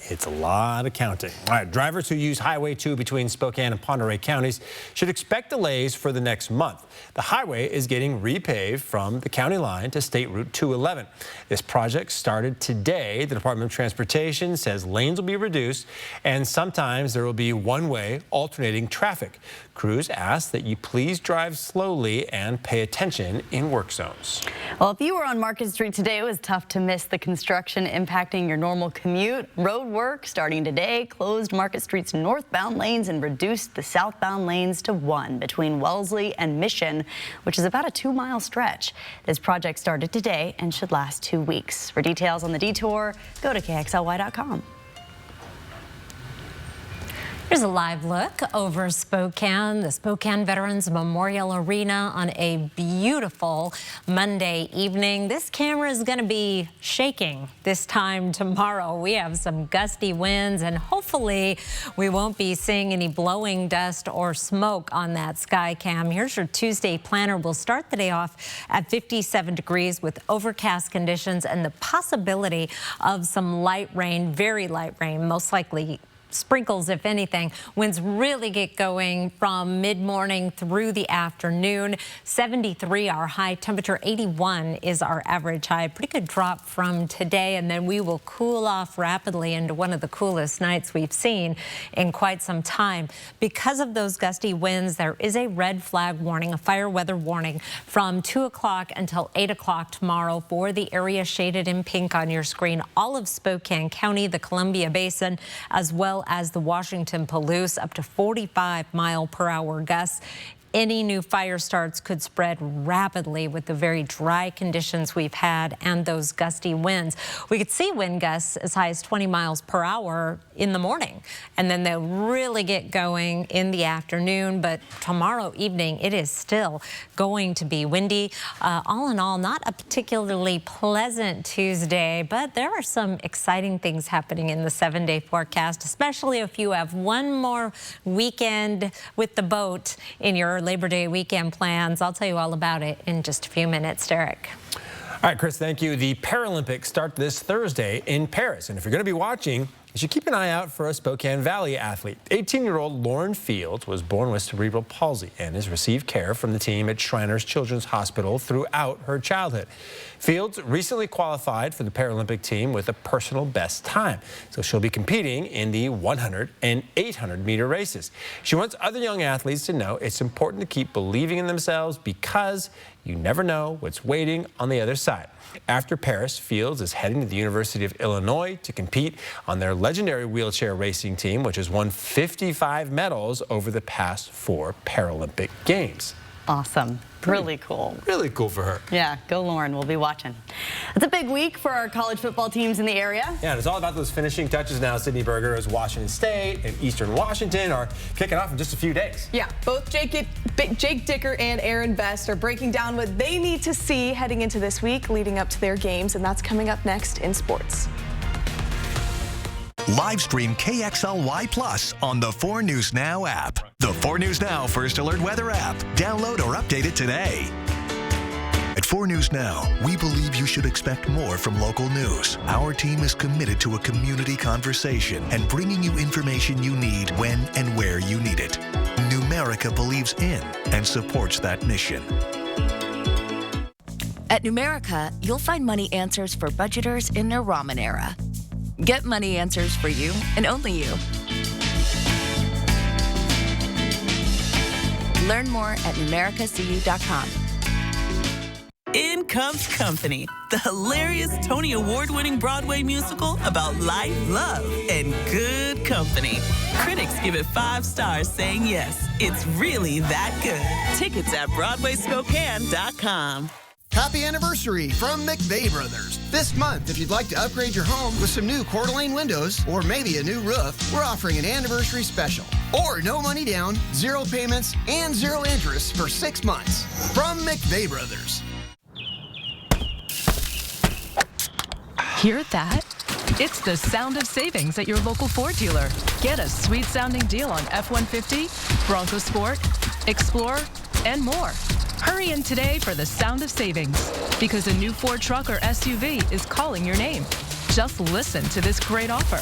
Speaker 1: It's a lot of counting. All right, drivers who use Highway 2 between Spokane and Pend Oreille counties should expect delays for the next month. The highway is getting repaved from the county line to State Route 211. This project started today. The Department of Transportation says lanes will be reduced, and sometimes there will be one-way alternating traffic. Crews ask that you please drive slowly and pay attention in work zones.
Speaker 3: Well, if you were on Market Street today, it was tough to miss the construction impacting your normal commute. Road work starting today closed Market Street's northbound lanes and reduced the southbound lanes to 1 between Wellesley and Mission, which is about a 2-mile stretch. This project started today and should last 2 weeks. For details on the detour, go to KXLY.com.
Speaker 13: Here's a live look over Spokane, the Spokane Veterans Memorial Arena on a beautiful Monday evening. This camera is going to be shaking this time tomorrow. We have some gusty winds, and hopefully we won't be seeing any blowing dust or smoke on that sky cam. Here's your Tuesday planner. We'll start the day off at 57 degrees with overcast conditions and the possibility of some light rain, very light rain, most likely sprinkles, if anything. Winds really get going from mid-morning through the afternoon. 73 our high temperature, 81 is our average high. Pretty good drop from today, and then we will cool off rapidly into one of the coolest nights we've seen in quite some time. Because of those gusty winds, there is a red flag warning, a fire weather warning from 2 o'clock until 8 o'clock tomorrow for the area shaded in pink on your screen. All of Spokane County, the Columbia Basin, as well as the Washington Palouse, up to 45-mile-per-hour gusts. Any new fire starts could spread rapidly with the very dry conditions we've had and those gusty winds. We could see wind gusts as high as 20 miles per hour in the morning, and then they'll really get going in the afternoon. But tomorrow evening, it is still going to be windy. All in all, not a particularly pleasant Tuesday, but there are some exciting things happening in the 7-day forecast, especially if you have one more weekend with the boat in your Labor Day weekend plans. I'll tell you all about it in just a few minutes. Derek.
Speaker 1: All right, Chris, thank you. The Paralympics start this Thursday in Paris. And if you're going to be watching, you should keep an eye out for a Spokane Valley athlete. 18-year-old Lauren Fields was born with cerebral palsy and has received care from the team at Shriners Children's Hospital throughout her childhood. Fields recently qualified for the Paralympic team with a personal best time, so she'll be competing in the 100 and 800-meter races. She wants other young athletes to know it's important to keep believing in themselves because you never know what's waiting on the other side. After Paris, Fields is heading to the University of Illinois to compete on their legendary wheelchair racing team, which has won 55 medals over the past 4 Paralympic Games.
Speaker 3: Awesome. Really cool.
Speaker 1: Really cool for her.
Speaker 3: Yeah, go Lauren. We'll be watching. It's a big week for our college football teams in the area.
Speaker 1: Yeah, and it's all about those finishing touches now. Sydney Berger as Washington State and Eastern Washington are kicking off in just a few days.
Speaker 14: Yeah, both Jake Dicker and Aaron Best are breaking down what they need to see heading into this week leading up to their games, and that's coming up next in sports.
Speaker 9: Live stream KXLY Plus on the 4 News Now app. The 4 News Now First Alert Weather app. Download or update it today. At 4 News Now, we believe you should expect more from local news. Our team is committed to a community conversation and bringing you information you need when and where you need it. Numerica believes in and supports that mission.
Speaker 5: At Numerica, you'll find money answers for budgeters in their ramen era. Get money answers for you and only you. Learn more at numericacu.com.
Speaker 15: In comes Company, the hilarious Tony Award-winning Broadway musical about life, love, and good company. Critics give it 5 stars, saying yes, it's really that good. Tickets at BroadwaySpokane.com.
Speaker 16: Happy anniversary from McVeigh Brothers. This month, if you'd like to upgrade your home with some new Coeur d'Alene windows or maybe a new roof, we're offering an anniversary special. Or no money down, 0 payments, and 0 interest for 6 months. From McVeigh Brothers.
Speaker 17: Hear that? It's the sound of savings at your local Ford dealer. Get a sweet-sounding deal on F-150, Bronco Sport, Explorer, and more. Hurry in today for the sound of savings, because a new Ford truck or SUV is calling your name. Just listen to this great offer.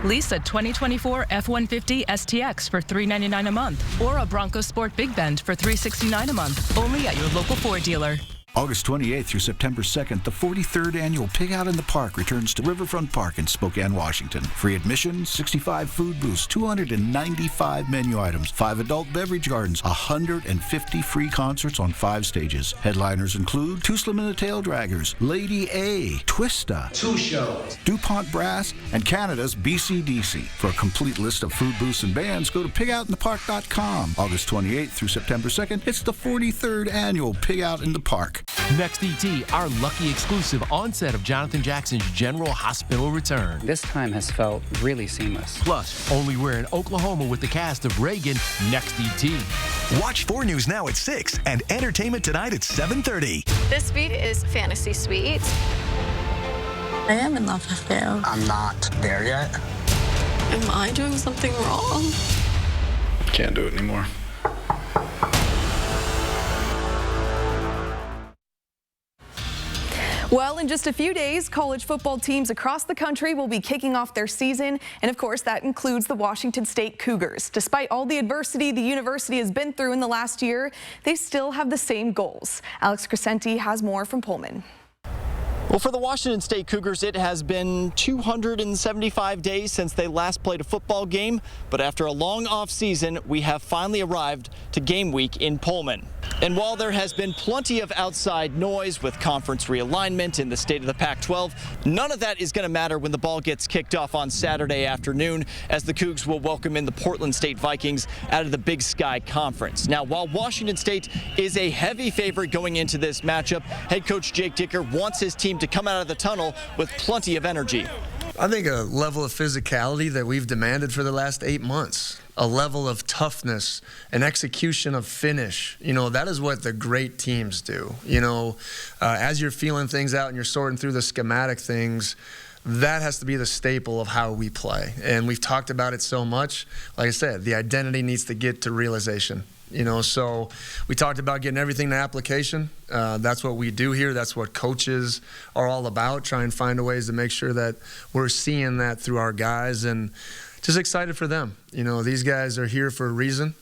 Speaker 17: Lease a 2024 F-150 STX for $399 a month, or a Bronco Sport Big Bend for $369 a month, only at your local Ford dealer.
Speaker 22: August 28th through September 2nd, the 43rd annual Pig Out in the Park returns to Riverfront Park in Spokane, Washington. Free admission, 65 food booths, 295 menu items, 5 adult beverage gardens, 150 free concerts on 5 stages. Headliners include Too Slim and the Tail Draggers, Lady A, Twista, 2 shows, DuPont Brass, and Canada's BCDC. For a complete list of food booths and bands, go to pigoutinthepark.com. August 28th through September 2nd, it's the 43rd annual Pig Out in the Park.
Speaker 4: Next ET, our lucky exclusive onset of Jonathan Jackson's General Hospital return.
Speaker 19: This time has felt really seamless.
Speaker 4: Plus, only we're in Oklahoma with the cast of Reagan. Next ET.
Speaker 9: Watch 4 News Now at 6 and Entertainment Tonight at 7:30.
Speaker 20: This beat is Fantasy Suite. I am in love with you.
Speaker 23: I'm not there yet.
Speaker 20: Am I doing something wrong?
Speaker 23: Can't do it anymore.
Speaker 14: Well, in just a few days, college football teams across the country will be kicking off their season, and of course that includes the Washington State Cougars. Despite all the adversity the university has been through in the last year, they still have the same goals. Alex Crescenti has more from Pullman.
Speaker 24: Well, for the Washington State Cougars, it has been 275 days since they last played a football game, but after a long off-season, we have finally arrived to game week in Pullman. And while there has been plenty of outside noise with conference realignment in the state of the Pac-12, none of that is going to matter when the ball gets kicked off on Saturday afternoon, as the Cougs will welcome in the Portland State Vikings out of the Big Sky Conference. Now, while Washington State is a heavy favorite going into this matchup, head coach Jake Dicker wants his team to come out of the tunnel with plenty of energy.
Speaker 25: I think a level of physicality that we've demanded for the last 8 months, a level of toughness, an execution of finish. You know, that is what the great teams do. You know, as you're feeling things out and you're sorting through the schematic things, that has to be the staple of how we play. And we've talked about it so much. Like I said, the identity needs to get to realization. You know, so we talked about getting everything to application. That's what we do here. That's what coaches are all about, trying to find ways to make sure that we're seeing that through our guys, and just excited for them. You know, these guys are here for a reason.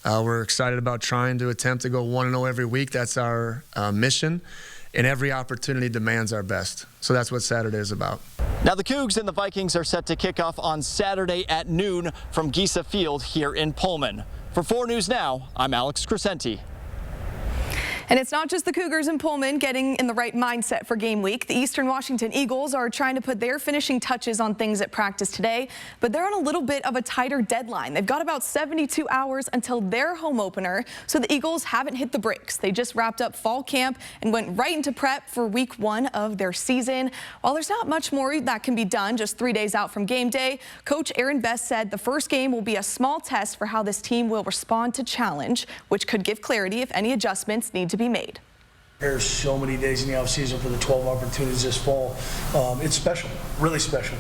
Speaker 25: We're excited about trying to attempt to go 1-0 every week. That's our mission, and every opportunity demands our best. So that's what Saturday is about.
Speaker 24: Now, the Cougs and the Vikings are set to kick off on Saturday at noon from Giesa Field here in Pullman. For 4 News Now, I'm Alex Crescenti. And it's not just the Cougars in Pullman getting in the right mindset for game week. The Eastern Washington Eagles are trying to put their finishing touches on things at practice today, but they're on a little bit of a tighter deadline. They've got about 72 hours until their home opener, so the Eagles haven't hit the brakes. They just wrapped up fall camp and went right into prep for week 1 of their season. While there's not much more that can be done just 3 days out from game day, Coach Aaron Best said the first game will be a small test for how this team will respond to challenge, which could give clarity if any adjustments need to be made.
Speaker 26: There's so many days in the offseason for the 12 opportunities this fall. It's special, really special.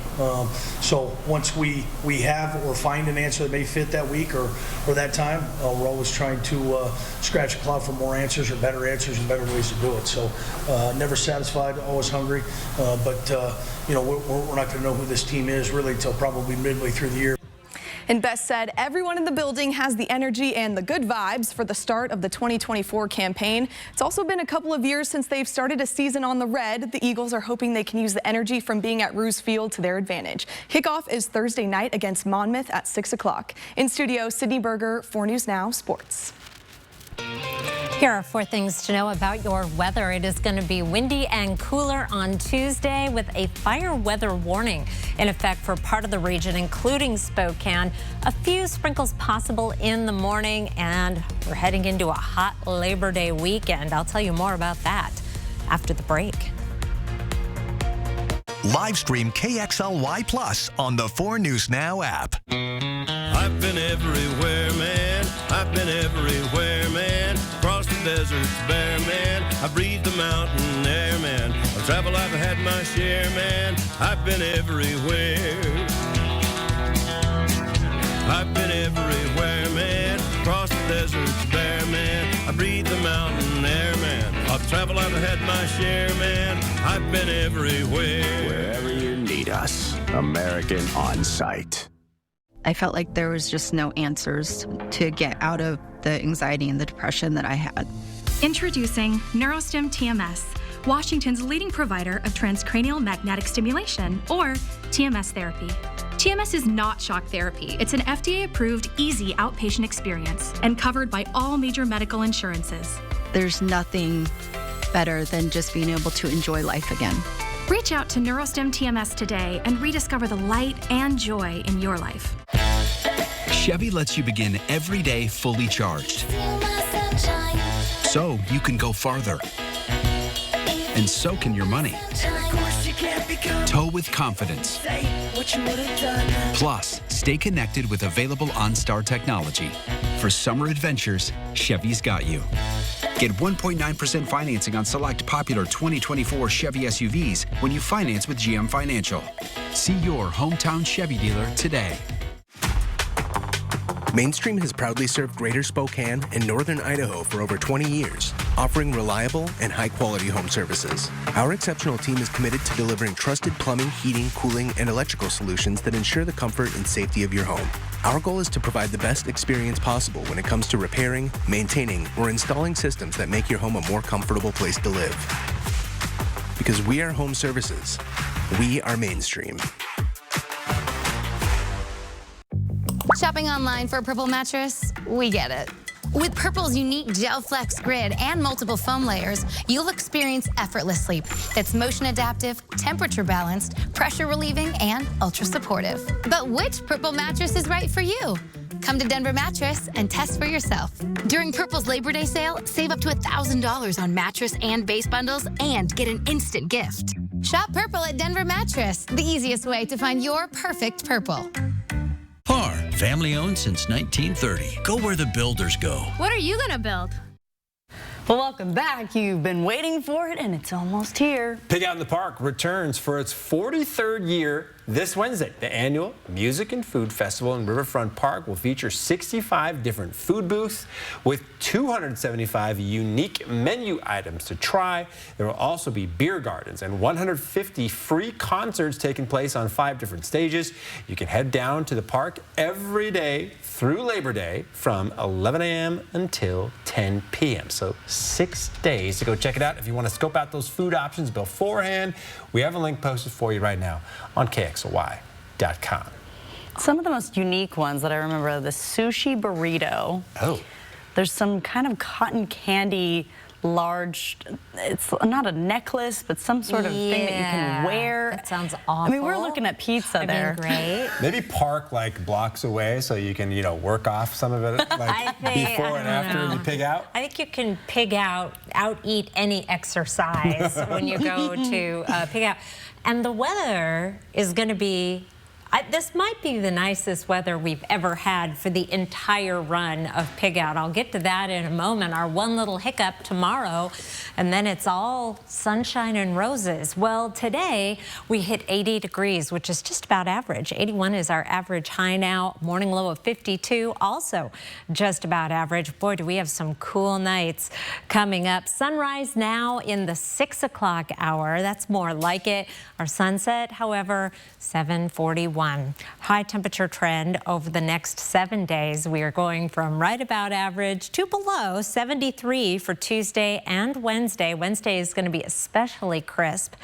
Speaker 26: So once we have or find an answer that may fit that week or that time, we're always trying to scratch a cloud for more answers or better ways to do it. So never satisfied, always hungry. But you know, we're not going to know who this team is really until probably midway through the year.
Speaker 14: And Best said everyone in the building has the energy and the good vibes for the start of the 2024 campaign. It's also been a couple of years since they've started a season on the red. The Eagles are hoping they can use the energy from being at Roos Field to their advantage. Kickoff is Thursday night against Monmouth at 6 o'clock. In studio, Sydney Berger, 4 News Now Sports.
Speaker 13: Here are 4 things to know about your weather. It is going to be windy and cooler on Tuesday with a fire weather warning in effect for part of the region, including Spokane. A few sprinkles possible in the morning, and we're heading into a hot Labor Day weekend. I'll tell you more about that after the break.
Speaker 9: Live stream KXLY Plus on the 4 News Now app.
Speaker 27: I've been everywhere, man. I've been everywhere, man. Across the deserts bare, man. I breathe the mountain air, man. I've traveled, I've had my share, man. I've been everywhere. I've been everywhere, man. Across the deserts bare, man. I breathe the mountain air, man. I've traveled, I've had my share, man. I've been everywhere.
Speaker 28: Wherever you need us, American On Site.
Speaker 32: I felt like there was just no answers to get out of the anxiety and the depression that I had.
Speaker 29: Introducing NeuroStim TMS, Washington's leading provider of transcranial magnetic stimulation, or TMS therapy. TMS is not shock therapy. It's an FDA-approved, easy outpatient experience and covered by all major medical insurances.
Speaker 32: There's nothing better than just being able to enjoy life again.
Speaker 29: Reach out to NeuroStim TMS today and rediscover the light and joy in your life.
Speaker 30: Chevy lets you begin every day fully charged, so you can go farther. And so can your money. Tow with confidence. Plus, stay connected with available OnStar technology. For summer adventures, Chevy's got you. Get 1.9% financing on select popular 2024 Chevy SUVs when you finance with GM Financial. See your hometown Chevy dealer today.
Speaker 1: Mainstream has proudly served Greater Spokane and Northern Idaho for over 20 years, offering reliable and high-quality home services. Our exceptional team is committed to delivering trusted plumbing, heating, cooling, and electrical solutions that ensure the comfort and safety of your home. Our goal is to provide the best experience possible when it comes to repairing, maintaining, or installing systems that make your home a more comfortable place to live. Because we are home services, we are Mainstream.
Speaker 2: Shopping online for a Purple mattress? We get it. With Purple's unique Gel Flex grid and multiple foam layers, you'll experience effortless sleep that's motion adaptive, temperature balanced, pressure relieving, and ultra supportive. But which Purple mattress is right for you? Come to Denver Mattress and test for yourself. During Purple's Labor Day sale, save up to $1,000 on mattress and base bundles and get an instant gift. Shop Purple at Denver Mattress, the easiest way to find your perfect Purple.
Speaker 3: Par, family owned since 1930. Go where the builders go.
Speaker 20: What are you gonna build?
Speaker 6: Well, welcome back. You've been waiting for it, and it's almost here.
Speaker 7: Pig Out in the Park returns for its 43rd year this Wednesday. The annual Music and Food Festival in Riverfront Park will feature 65 different food booths with 275 unique menu items to try. There will also be beer gardens and 150 free concerts taking place on 5 different stages. You can head down to the park every day through Labor Day from 11 a.m. until 10 p.m. So 6 days to go check it out. If you want to scope out those food options beforehand, we have a link posted for you right now on KXLY.com.
Speaker 6: Some of the most unique ones that I remember are the sushi burrito.
Speaker 7: Oh.
Speaker 6: There's some kind of cotton candy large, it's not a necklace, but some sort of thing that you can wear.
Speaker 13: That sounds awful.
Speaker 6: I mean, we're looking at pizza there.
Speaker 13: Great.
Speaker 7: Maybe park like blocks away so you can, work off some of it like before and after you pig out.
Speaker 13: I think you can pig out eat any exercise when you go to pig out. And the weather is going to be, this might be the nicest weather we've ever had for the entire run of Pig Out. I'll get to that in a moment. Our one little hiccup tomorrow, and then it's all sunshine and roses. Well, today we hit 80 degrees, which is just about average. 81 is our average high now. Morning low of 52, also just about average. Boy, do we have some cool nights coming up. Sunrise now in the 6 o'clock hour. That's more like it. Our sunset, however, 7:41. High temperature trend over the next 7 days. We are going from right about average to below 73 for Tuesday and Wednesday. Wednesday is going to be especially crisp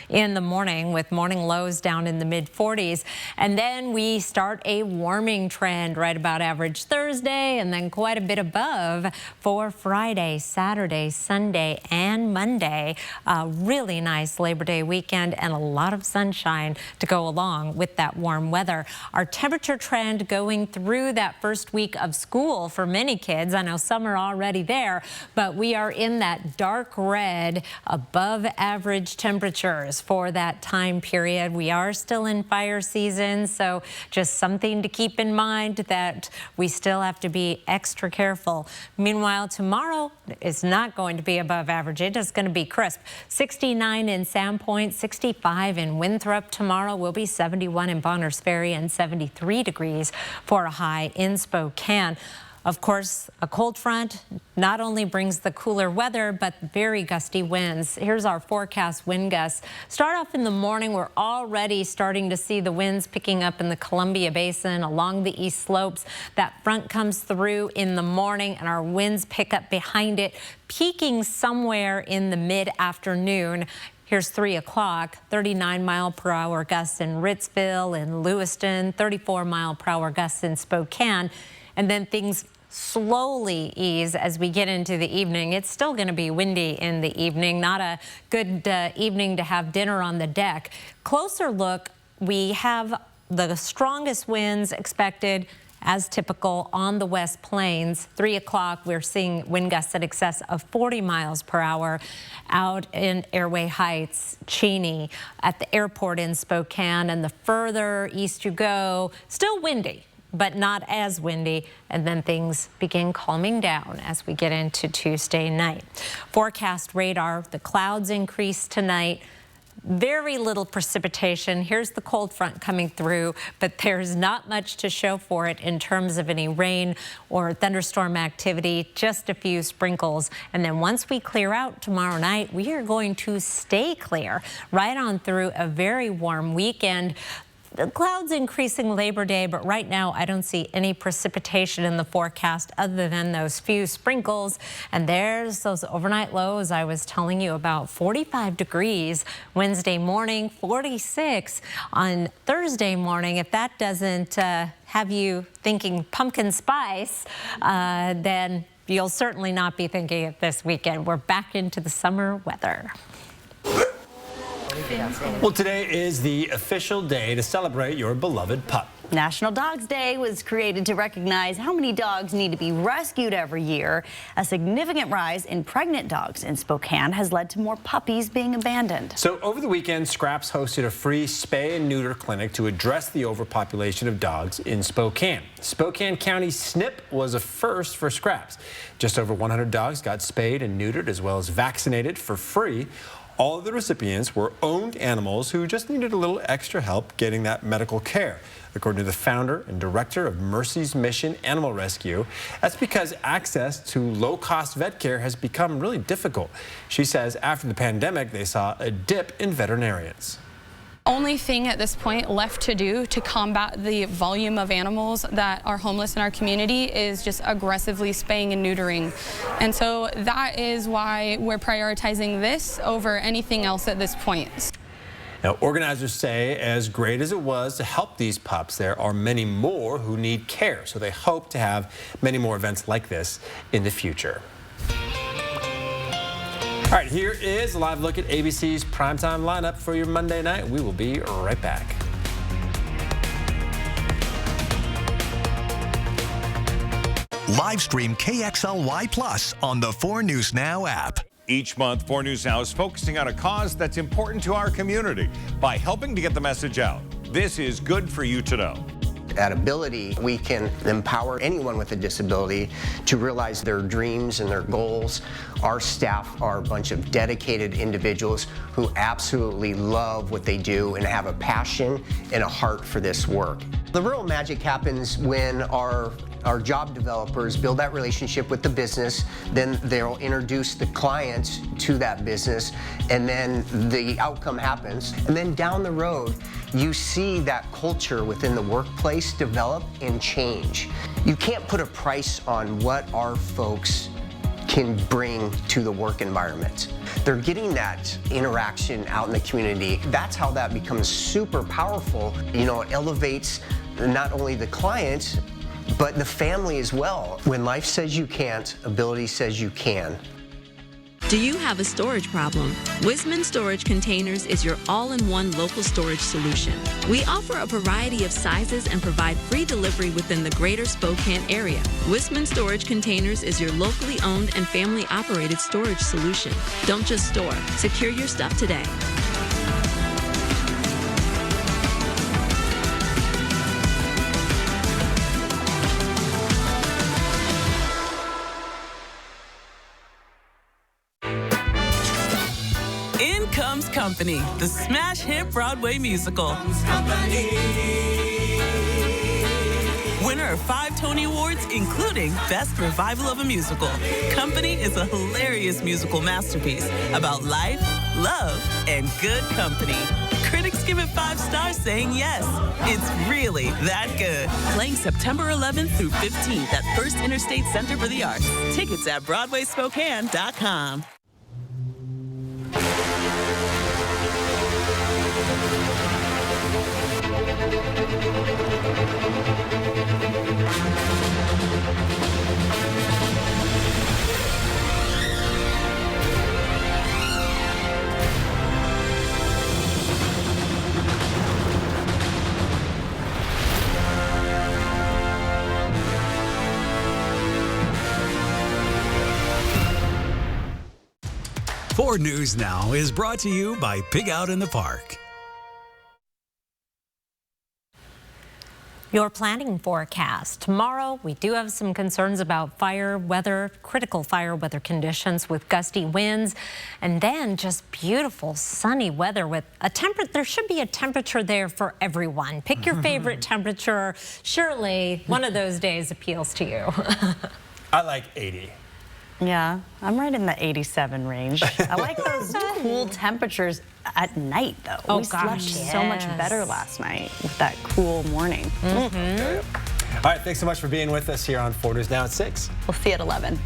Speaker 13: in the morning with morning lows down in the mid 40s. And then we start a warming trend right about average Thursday and then quite a bit above for Friday, Saturday, Sunday, and Monday. A really nice Labor Day weekend and a lot of sunshine to go along with that warm weather. Our temperature trend going through that first week of school for many kids. I know some are already there, but we are in that dark red, above average temperatures for that time period. We are still in fire season, so just something to keep in mind that we still have to be extra careful. Meanwhile, tomorrow is not going to be above average. It is going to be crisp. 69 in Sandpoint, 65 in Winthrop. Tomorrow will be 71 in Bonners Ferry and 73 degrees for a high in Spokane. Of course, a cold front not only brings the cooler weather, but very gusty winds. Here's our forecast wind gusts. Start off in the morning. We're already starting to see the winds picking up in the Columbia Basin along the east slopes. That front comes through in the morning and our winds pick up behind it, peaking somewhere in the mid-afternoon. Here's 3 o'clock, 39-mile-per-hour gusts in Ritzville and Lewiston, 34-mile-per-hour gusts in Spokane. And then things slowly ease as we get into the evening. It's still going to be windy in the evening. Not a good evening to have dinner on the deck. Closer look, we have the strongest winds expected as typical on the West Plains. 3 o'clock, we're seeing wind gusts in excess of 40 miles per hour out in Airway Heights, Cheney, at the airport in Spokane. And the further east you go, still windy, but not as windy, and then things begin calming down as we get into Tuesday night. Forecast radar, the clouds increase tonight. Very little precipitation. Here's the cold front coming through, but there's not much to show for it in terms of any rain or thunderstorm activity, just a few sprinkles. And then once we clear out tomorrow night, we are going to stay clear right on through a very warm weekend. The clouds increasing Labor Day, but right now I don't see any precipitation in the forecast other than those few sprinkles. And there's those overnight lows I was telling you about. 45 degrees Wednesday morning, 46 on Thursday morning. If that doesn't have you thinking pumpkin spice, then you'll certainly not be thinking it this weekend. We're back into the summer weather.
Speaker 7: Well, today is the official day to celebrate your beloved pup.
Speaker 5: National Dogs Day was created to recognize how many dogs need to be rescued every year. A significant rise in pregnant dogs in Spokane has led to more puppies being abandoned.
Speaker 7: So over the weekend, Scraps hosted a free spay and neuter clinic to address the overpopulation of dogs in Spokane. Spokane County SNP was a first for Scraps. Just over 100 dogs got spayed and neutered as well as vaccinated for free. All of the recipients were owned animals who just needed a little extra help getting that medical care. According to the founder and director of Mercy's Mission Animal Rescue, that's because access to low-cost vet care has become really difficult. She says after the pandemic, they saw a dip in veterinarians.
Speaker 8: Only thing at this point left to do to combat the volume of animals that are homeless in our community is just aggressively spaying and neutering. And so that is why we're prioritizing this over anything else at this point.
Speaker 7: Now, organizers say as great as it was to help these pups, there are many more who need care. So they hope to have many more events like this in the future. All right, here is a live look at ABC's primetime lineup for your Monday night. We will be right back.
Speaker 9: Live stream KXLY Plus on the 4 News Now app.
Speaker 10: Each month, 4 News Now is focusing on a cause that's important to our community by helping to get the message out. This is good for you to know.
Speaker 11: At Ability, we can empower anyone with a disability to realize their dreams and their goals. Our staff are a bunch of dedicated individuals who absolutely love what they do and have a passion and a heart for this work. The real magic happens when our job developers build that relationship with the business, then they'll introduce the client to that business, and then the outcome happens. And then down the road, you see that culture within the workplace develop and change. You can't put a price on what our folks can bring to the work environment. They're getting that interaction out in the community. That's how that becomes super powerful. You know, it elevates not only the client, but the family as well. When life says you can't, Ability says you can.
Speaker 12: Do you have a storage problem? Wisman Storage Containers is your all-in-one local storage solution. We offer a variety of sizes and provide free delivery within the greater Spokane area. Wisman Storage Containers is your locally owned and family-operated storage solution. Don't just store, secure your stuff today.
Speaker 15: Company, the smash hit Broadway musical. Winner of 5 Tony Awards, including Best Revival of a Musical. Company is a hilarious musical masterpiece about life, love, and good company. Critics give it 5 stars, saying yes. It's really that good. Playing September 11th through 15th at First Interstate Center for the Arts. Tickets at BroadwaySpokane.com.
Speaker 3: 4 News Now is brought to you by Pig Out in the Park.
Speaker 13: Your planning forecast. Tomorrow, we do have some concerns about fire weather, critical fire weather conditions with gusty winds, and then just beautiful sunny weather with a temperature. There should be a temperature there for everyone. Pick your favorite temperature. Surely one of those days appeals to you.
Speaker 7: I like 80.
Speaker 6: Yeah, I'm right in the 87 range. I like those cool temperatures at night, though. We slept so much better last night with that cool morning.
Speaker 7: All right, thanks so much for being with us here on 4 News Now at 6.
Speaker 6: We'll see you at 11.